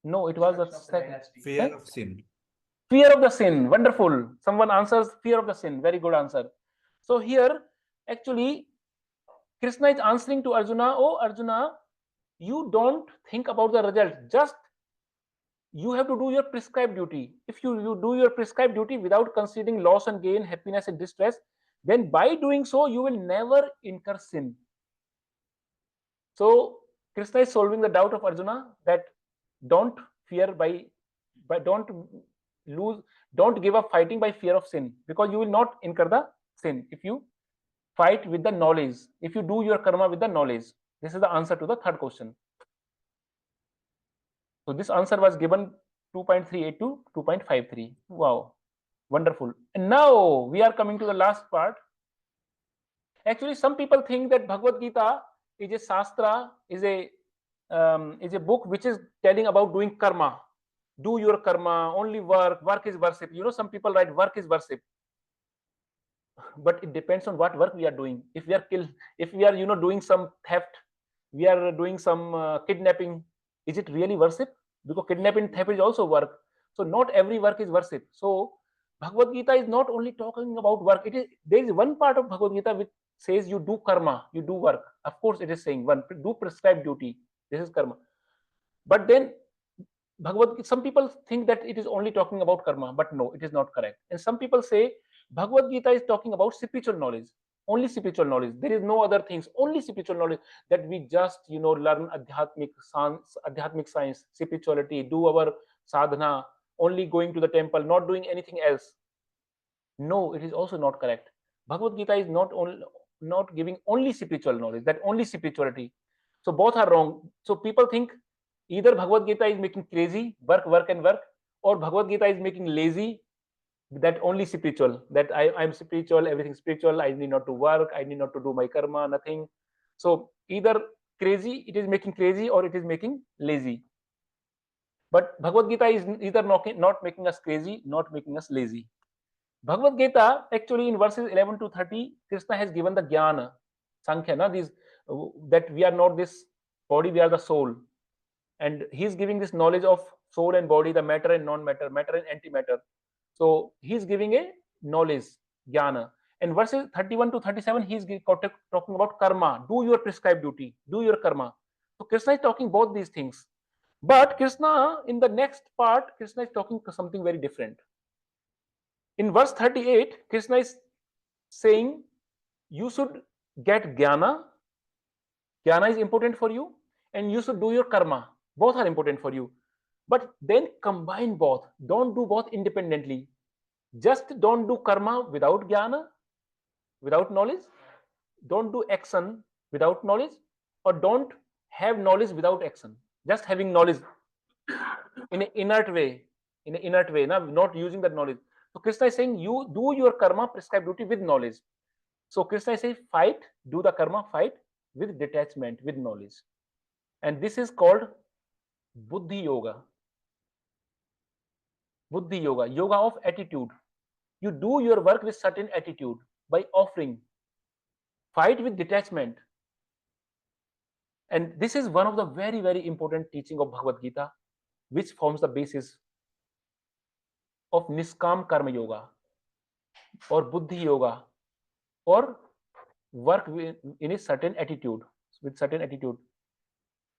No, it was the second. Fear of sin. Fear of the sin. Wonderful. Someone answers fear of the sin. Very good answer. So here, actually, Krishna is answering to Arjuna, oh Arjuna, you don't think about the result. Just you have to do your prescribed duty. If you do your prescribed duty without considering loss and gain, happiness and distress, then by doing so, you will never incur sin. So Krishna is solving the doubt of Arjuna, that don't fear don't give up fighting by fear of sin, because you will not incur the sin if you fight with the knowledge, if you do your karma with the knowledge. This is the answer to the third question. So this answer was given 2.38 to 2.53. Wow, wonderful. And now we are coming to the last part. Actually, some people think that Bhagavad Gita is a shastra, is a book which is telling about doing karma. Do your karma, only work is worship. Some people write work is worship. But it depends on what work we are doing. If we are doing some theft, we are doing some kidnapping, is it really worship? Because kidnapping, theft is also work. So not every work is worship. So Bhagavad Gita is not only talking about work. There is one part of Bhagavad Gita which says you do karma, you do work. Of course, it is saying do prescribed duty. This is karma. But then some people think that it is only talking about karma, but no, it is not correct. And some people say Bhagavad Gita is talking about spiritual knowledge, only spiritual knowledge. There is no other things, only spiritual knowledge, that we just learn adhyatmic science, spirituality, do our sadhana, only going to the temple, not doing anything else. No, it is also not correct. Bhagavad Gita is not giving only spiritual knowledge, that only spirituality. So both are wrong. So people think either Bhagavad Gita is making crazy, work, or Bhagavad Gita is making lazy, that only spiritual, that I'm spiritual, everything spiritual, I need not to work, I need not to do my karma, nothing. So either crazy, it is making crazy, or it is making lazy. But Bhagavad Gita is either not making us crazy, not making us lazy. Bhagavad Gita, actually in verses 11 to 30, Krishna has given the jnana, sankhya, that we are not this body, we are the soul. And he's giving this knowledge of soul and body, the matter and non-matter, matter and antimatter. So he's giving a knowledge, jnana. And verses 31 to 37, he's talking about karma. Do your prescribed duty, do your karma. So Krishna is talking both these things. But Krishna, in the next part, Krishna is talking to something very different. In verse 38, Krishna is saying you should get jnana. Jnana is important for you, and you should do your karma. Both are important for you. But then combine both. Don't do both independently. Just don't do karma without jnana, without knowledge. Don't do action without knowledge, or don't have knowledge without action. Just having knowledge in an inert way, not using that knowledge. So Krishna is saying you do your karma, prescribed duty with knowledge. So Krishna is saying fight, do the karma, fight with detachment, with knowledge. And this is called Buddhi-yoga. Buddhi-yoga, yoga of attitude. You do your work with certain attitude by offering. Fight with detachment. And this is one of the very, very important teaching of Bhagavad Gita, which forms the basis of Niskam Karma Yoga or Buddhi Yoga, or work in a certain attitude, with certain attitude.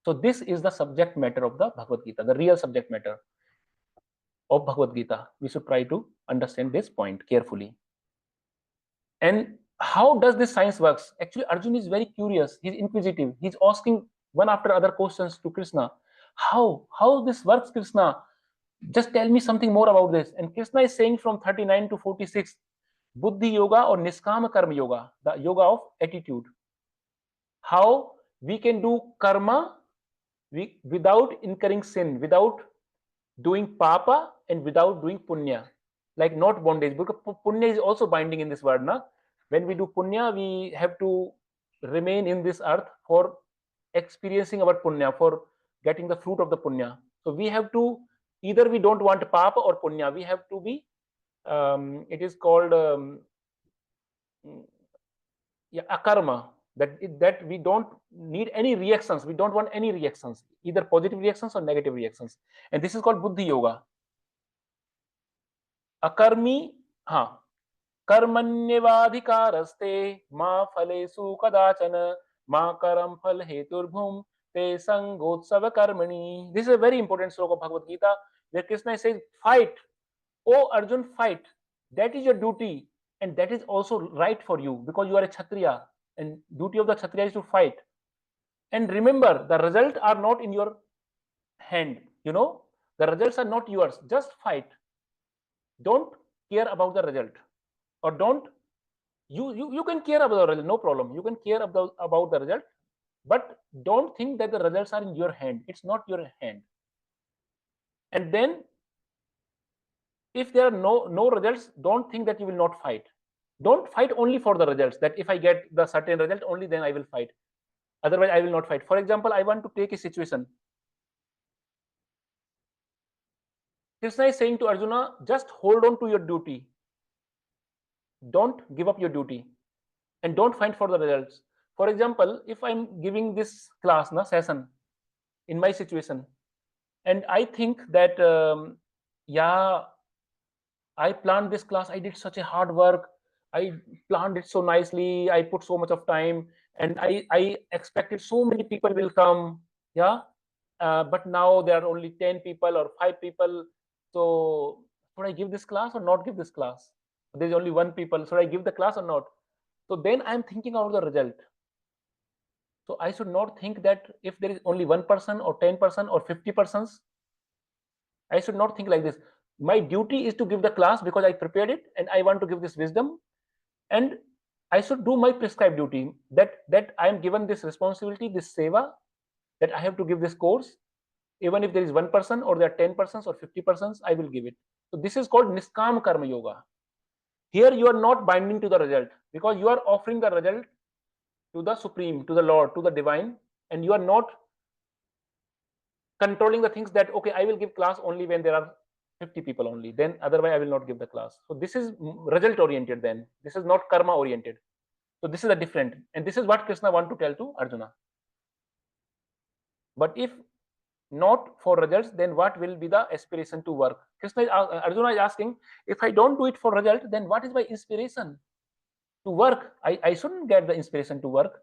So this is the subject matter of the Bhagavad Gita, the real subject matter of Bhagavad Gita. We should try to understand this point carefully. And how does this science works? Actually, Arjuna is very curious. He's inquisitive. He's asking one after other questions to Krishna. How this works, Krishna? Just tell me something more about this. And Krishna is saying from 39 to 46, Buddhi Yoga or Niskama Karma Yoga, the yoga of attitude. How we can do karma without incurring sin, without doing papa, and without doing punya, like not bondage, because punya is also binding in this world. When we do punya, we have to remain in this earth for experiencing our punya, for getting the fruit of the punya. So we have to, either we don't want papa or punya, we have to be, it is called akarma, that we don't need any reactions. We don't want any reactions, either positive reactions or negative reactions. And this is called Buddhi Yoga. Akarmi, कर्मण्येवाधिकारस्ते मा फलेषु कदाचन मा करम फल हेतुर्भुम ते संगोत्सव कर्मणि. This is a very important sloka of Bhagavad Gita, where Krishna says, fight, oh Arjun, fight. That is your duty, and that is also right for you, because you are a Kshatriya, and duty of the Kshatriya is to fight. And remember, the results are not in your hand. The results are not yours. Just fight. Don't care about the result. Or don't, you can care about the result, no problem. You can care about the result, but don't think that the results are in your hand. It's not your hand. And then, if there are no results, don't think that you will not fight. Don't fight only for the results, that if I get the certain result, only then I will fight. Otherwise, I will not fight. For example, I want to take a situation. Krishna is saying to Arjuna, just hold on to your duty. Don't give up your duty, and don't fight for the results. For example, if I'm giving this class, session, in my situation, and I think that, I planned this class, I did such a hard work, I planned it so nicely, I put so much of time, and I expected so many people will come, but now there are only 10 people or 5 people. So should I give this class or not give this class? There's only 1 people. Should I give the class or not? So then I'm thinking about the result. So I should not think that if there is only 1 person or 10 person or 50 persons, I should not think like this. My duty is to give the class because I prepared it and I want to give this wisdom, and I should do my prescribed duty, that I am given this responsibility, this seva, that I have to give this course. Even if there is 1 person or there are 10 persons or 50 persons, I will give it. So this is called Niskam Karma Yoga. Here you are not binding to the result, because you are offering the result to the Supreme, to the Lord, to the Divine, and you are not controlling the things that, okay, I will give class only when there are 50 people only, then otherwise I will not give the class. So this is result oriented then. This is not karma oriented. So this is a different, and this is what Krishna wants to tell to Arjuna. But if not for results, then what will be the aspiration to work? Arjuna is asking, if I don't do it for result, then what is my inspiration to work? I shouldn't get the inspiration to work.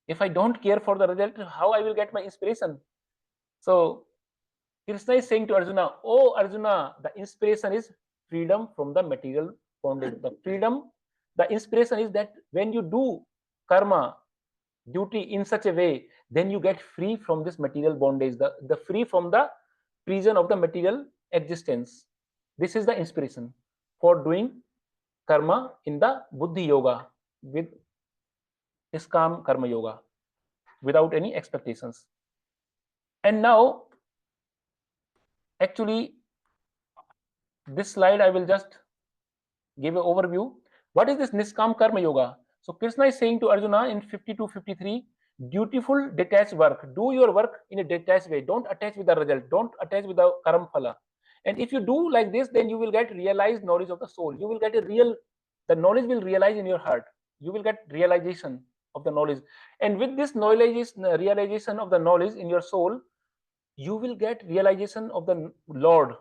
If I don't care for the result, how I will get my inspiration? So Krishna is saying to Arjuna, oh Arjuna, the inspiration is freedom from the material bondage. The freedom, the inspiration is that when you do karma, duty in such a way, then you get free from this material bondage, the free from the prison of the material existence. This is the inspiration for doing karma in the Buddhi-yoga with Niskam Karma Yoga without any expectations. And now, actually, this slide I will just give an overview. What is this Niskam Karma Yoga? So Krishna is saying to Arjuna in 52-53, dutiful detached work. Do your work in a detached way. Don't attach with the result. Don't attach with the karam phala. And if you do like this, then you will get realized knowledge of the soul. You will get the knowledge will realize in your heart. You will get realization of the knowledge. And with this realization of the knowledge in your soul, you will get realization of the Lord.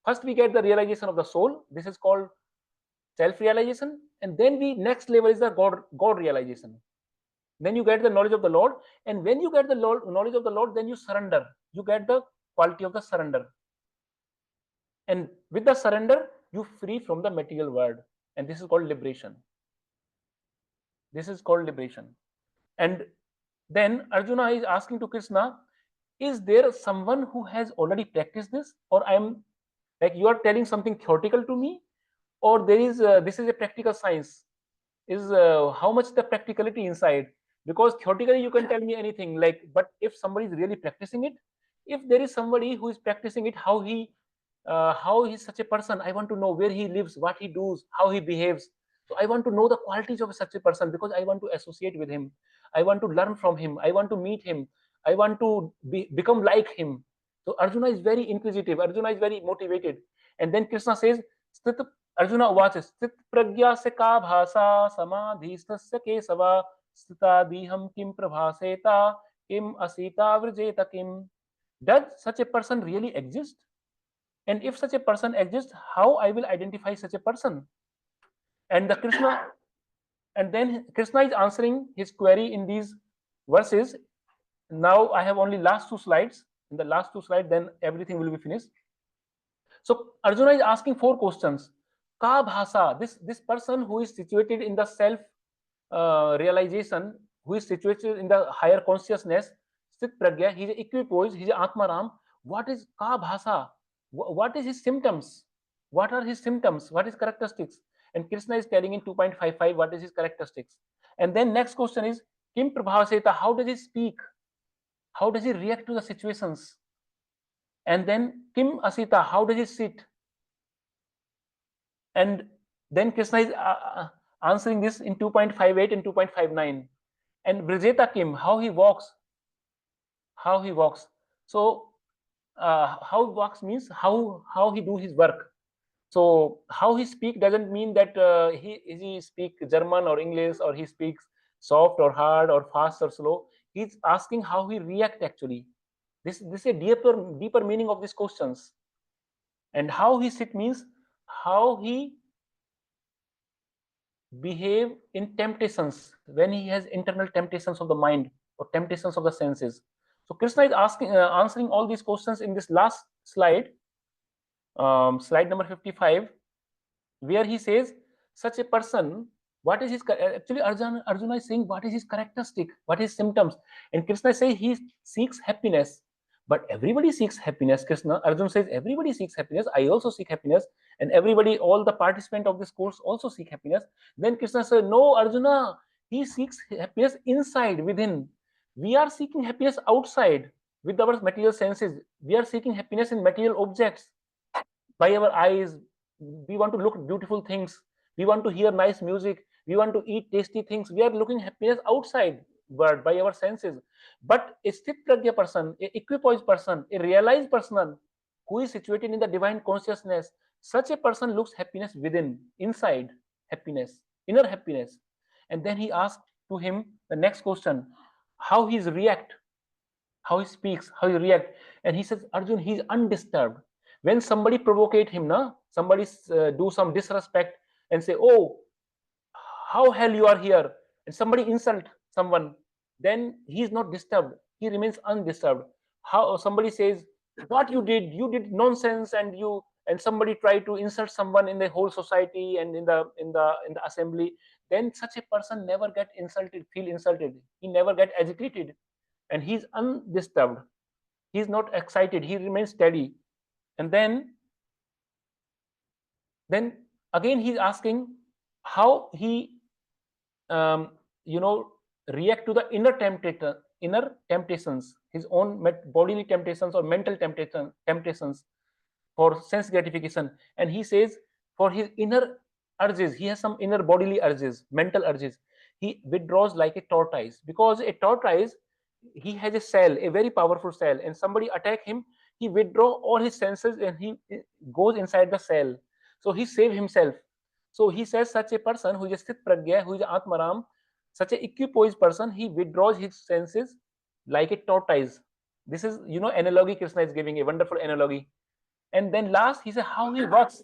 First, we get the realization of the soul. This is called self-realization. And then next level is the God realization. Then you get the knowledge of the Lord. And when you get the knowledge of the Lord, then you surrender. You get the quality of the surrender. And with the surrender, you free from the material world. And this is called liberation. This is called liberation. And then Arjuna is asking to Krishna, is there someone who has already practiced this? Or I'm like, you are telling something theoretical to me? Or there is this is a practical science? Is how much the practicality inside? Because theoretically you can tell me anything, like, but if somebody is really practicing it, if there is somebody who is practicing it, how he's such a person, I want to know where he lives, what he does, how he behaves. So I want to know the qualities of such a person, because I want to associate with him, I want to learn from him, I want to meet him, I want to become like him. So Arjuna is very inquisitive, Arjuna is very motivated. And then Krishna says, Arjuna uvacha sthit pragya se ka bhasa samadhisthasya 𝗬𝗶 stitadiham kim prabhaseta kim asita vrijeta kim. Does such a person really exist? And if such a person exists, how I will identify such a person? And then Krishna is answering his query in these verses. Now I have only last two slides. In the last two slides, then everything will be finished. So Arjuna is asking 4 questions. Ka bhasa, this person who is situated in the self realization, who is situated in the higher consciousness, sthit pragya, he is equipoised, he is Atmaram. What is ka bhasa? What is his symptoms? What are his symptoms? What is characteristics? And Krishna is telling in 2.55 what is his characteristics. And then next question is kim prabhaseta, how does he speak? How does he react to the situations? And then kim asita, how does he sit? And then Krishna is answering this in 2.58 and 2.59. And vrijeta kim, how he walks. How he walks. So how he walks means how he do his work. So how he speak doesn't mean that he speak German or English, or he speaks soft or hard or fast or slow. He's asking how he react actually. This is a deeper meaning of these questions. And how he sit means how he behave in temptations, when he has internal temptations of the mind or temptations of the senses. So Krishna is answering all these questions in this last slide, slide number 55, where he says such a person, what is his, actually Arjuna is saying what is his characteristic, what is his symptoms. And Krishna says he seeks happiness. But everybody seeks happiness. Arjuna says everybody seeks happiness, I also seek happiness, and everybody, all the participants of this course also seek happiness. Then Krishna says, no Arjuna, he seeks happiness inside, within. We are seeking happiness outside with our material senses. We are seeking happiness in material objects. By our eyes, we want to look at beautiful things, we want to hear nice music, we want to eat tasty things. We are looking happiness outside world by our senses. But a sthit pragya person, a equipoised person, a realized person who is situated in the divine consciousness, such a person looks happiness within, inside happiness, inner happiness. And then he asks to him the next question, how he react, how he speaks, how he react. And he says, Arjun, he is undisturbed. When somebody provocate him, somebody do some disrespect and say, oh, how hell you are here, and somebody insult someone, then he is not disturbed, he remains undisturbed. How somebody says, what you did nonsense, and somebody tried to insult someone in the whole society and in the assembly, then such a person never feel insulted. He never get agitated, and he's undisturbed. He's not excited. He remains steady. And then again he's asking how he react to the inner temptations, his own bodily temptations or mental temptations for sense gratification. And he says for his inner urges, he has some inner bodily urges, mental urges, he withdraws like a tortoise, because a tortoise, he has a cell, a very powerful cell, and somebody attack him, he withdraw all his senses and he goes inside the cell, so he save himself. So he says such a person who is a sthit pragya, who is atmaram, such a equipoised person, he withdraws his senses like a tortoise. This is analogy Krishna is giving, a wonderful analogy. And then last he says how he works.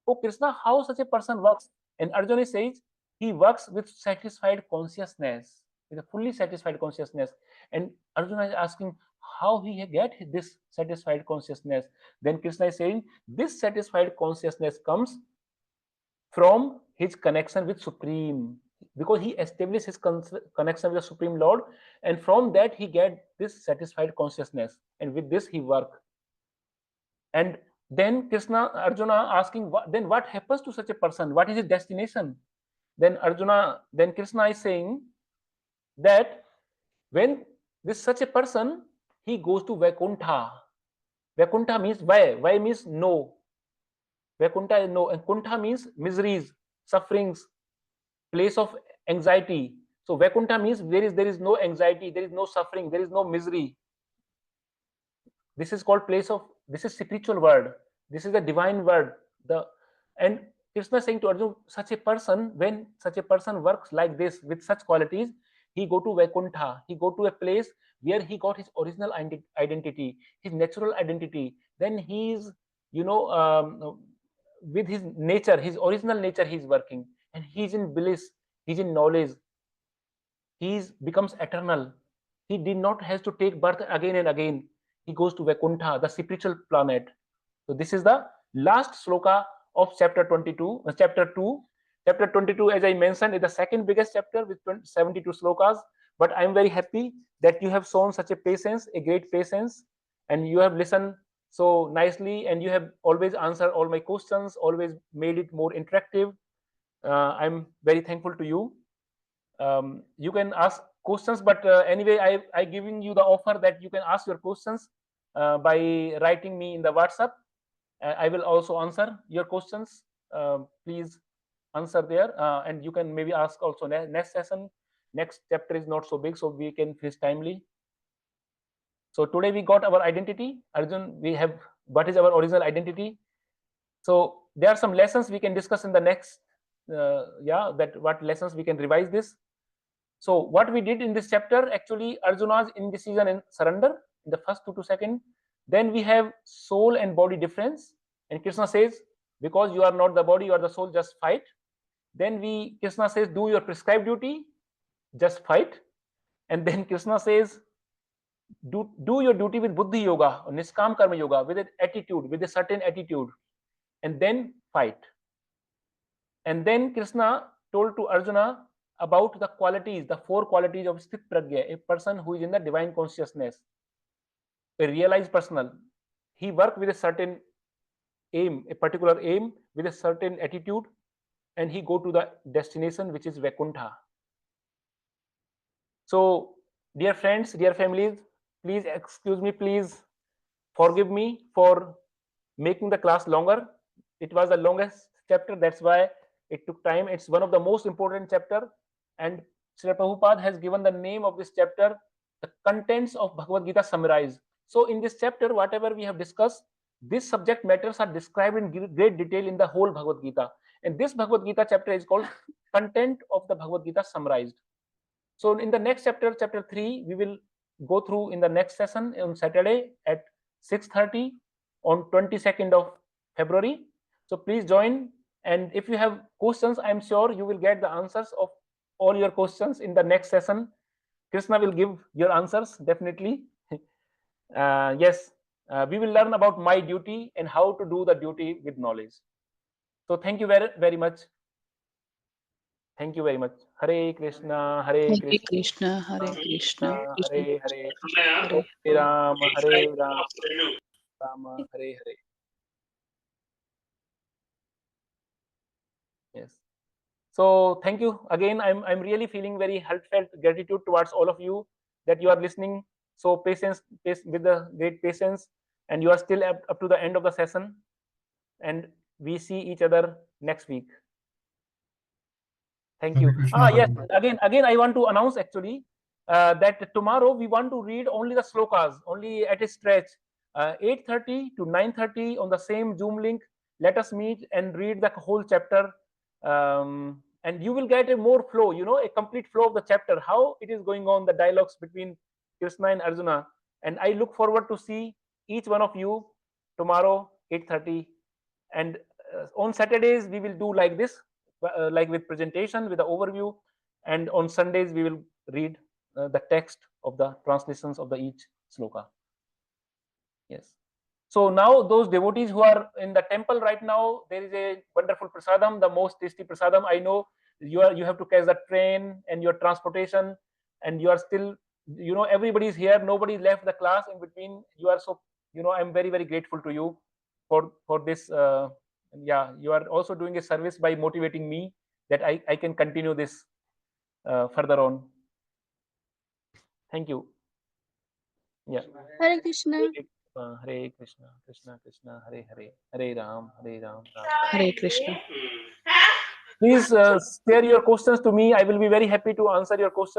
Oh Krishna, how such a person works? And Arjuna says he works with satisfied consciousness, with a fully satisfied consciousness. And Arjuna is asking how he get this satisfied consciousness. Then Krishna is saying this satisfied consciousness comes from his connection with Supreme, because he established his connection with the Supreme Lord, and from that he get this satisfied consciousness, and with this he work. And then Arjuna asking, then what happens to such a person? What is his destination? Then Krishna is saying that when such a person, he goes to Vaikuntha. Vaikuntha means why? Why means no. Vaikuntha is no, and Kuntha means miseries, sufferings, place of anxiety. So Vaikuntha means there is no anxiety, there is no suffering, there is no misery. This is called place of, this is spiritual word, this is the divine word. And Krishna is saying to Arjuna, such a person, when such a person works like this with such qualities, he go to Vaikuntha, he go to a place where he got his original identity, his natural identity. Then he is, with his nature, his original nature, he is working, and he is in bliss, he is in knowledge, he becomes eternal. He did not have to take birth again and again. He goes to Vaikuntha, the spiritual planet. So this is the last sloka of chapter 22. Chapter 2, as I mentioned, is the second biggest chapter with 72 slokas. But I am very happy that you have shown such a patience, a great patience, and you have listened so nicely, and you have always answered all my questions, always made it more interactive. I'm very thankful to you. You can ask questions, but anyway, I giving you the offer that you can ask your questions by writing me in the WhatsApp. I will also answer your questions. Please answer there, and you can maybe ask also next session. Next chapter is not so big, so we can finish timely. So today we got our identity. Arjun, we have what is our original identity. So there are some lessons we can discuss in the next, that what lessons we can revise this. So what we did in this chapter, actually Arjuna's indecision and surrender in the first 2 seconds. Then we have soul and body difference, and Krishna says, because you are not the body, you are the soul, just fight. Then Krishna says, do your prescribed duty, just fight. And then Krishna says, do your duty with buddhi yoga or niskam karma yoga, with an attitude, with a certain attitude, and then fight. And then Krishna told to Arjuna about the qualities, the 4 qualities of sthit pragya, a person who is in the divine consciousness, a realized personal. He worked with a certain aim, a particular aim, with a certain attitude, and he go to the destination, which is Vaikuntha. So dear friends, dear families, please excuse me, please forgive me for making the class longer. It was the longest chapter, that's why it took time. It's one of the most important chapter, and Srila Prabhupada has given the name of this chapter, the contents of Bhagavad Gita summarized. So in this chapter, whatever we have discussed, these subject matters are described in great detail in the whole Bhagavad Gita. And this Bhagavad Gita chapter is called Content of the Bhagavad Gita Summarized. So in the next chapter, chapter 3, we will go through in the next session on Saturday at 6:30 on 22nd of February. So please join. And if you have questions, I'm sure you will get the answers of all your questions in the next session. Krishna will give your answers, definitely. Yes. we will learn about my duty and how to do the duty with knowledge. So thank you very much. Thank you very much. Hare Krishna, Hare Hare Krishna, Krishna, Hare Krishna, Krishna Hare Hare, Hare Hare Ram, Hare Ram, Rama Hare Hare. Yes. So thank you again. I'm really feeling very heartfelt gratitude towards all of you that you are listening so with the great patience, and you are still up to the end of the session. And we see each other next week. Thank you. Yes. Again, I want to announce actually that tomorrow we want to read only the slokas, only at a stretch. 8:30 to 9:30 on the same Zoom link. Let us meet and read the whole chapter, and you will get a more flow. A complete flow of the chapter, how it is going on, the dialogues between Krishna and Arjuna. And I look forward to see each one of you tomorrow 8:30. And on Saturdays we will do like this. Like with presentation, with the overview, and on Sundays we will read the text of the translations of the each sloka. Yes. So now those devotees who are in the temple right now, there is a wonderful prasadam, the most tasty prasadam. I know you have to catch the train and your transportation, and you are still, everybody is here, nobody left the class in between. You are so, I'm very grateful to you for this. Yeah, you are also doing a service by motivating me that I can continue this further on. Thank you. Yeah. Hare Krishna. Hare Krishna, Krishna Krishna, Hare Hare, Hare Ram, Hare Ram, Ram. Hare Krishna. Please share your questions to me. I will be very happy to answer your questions.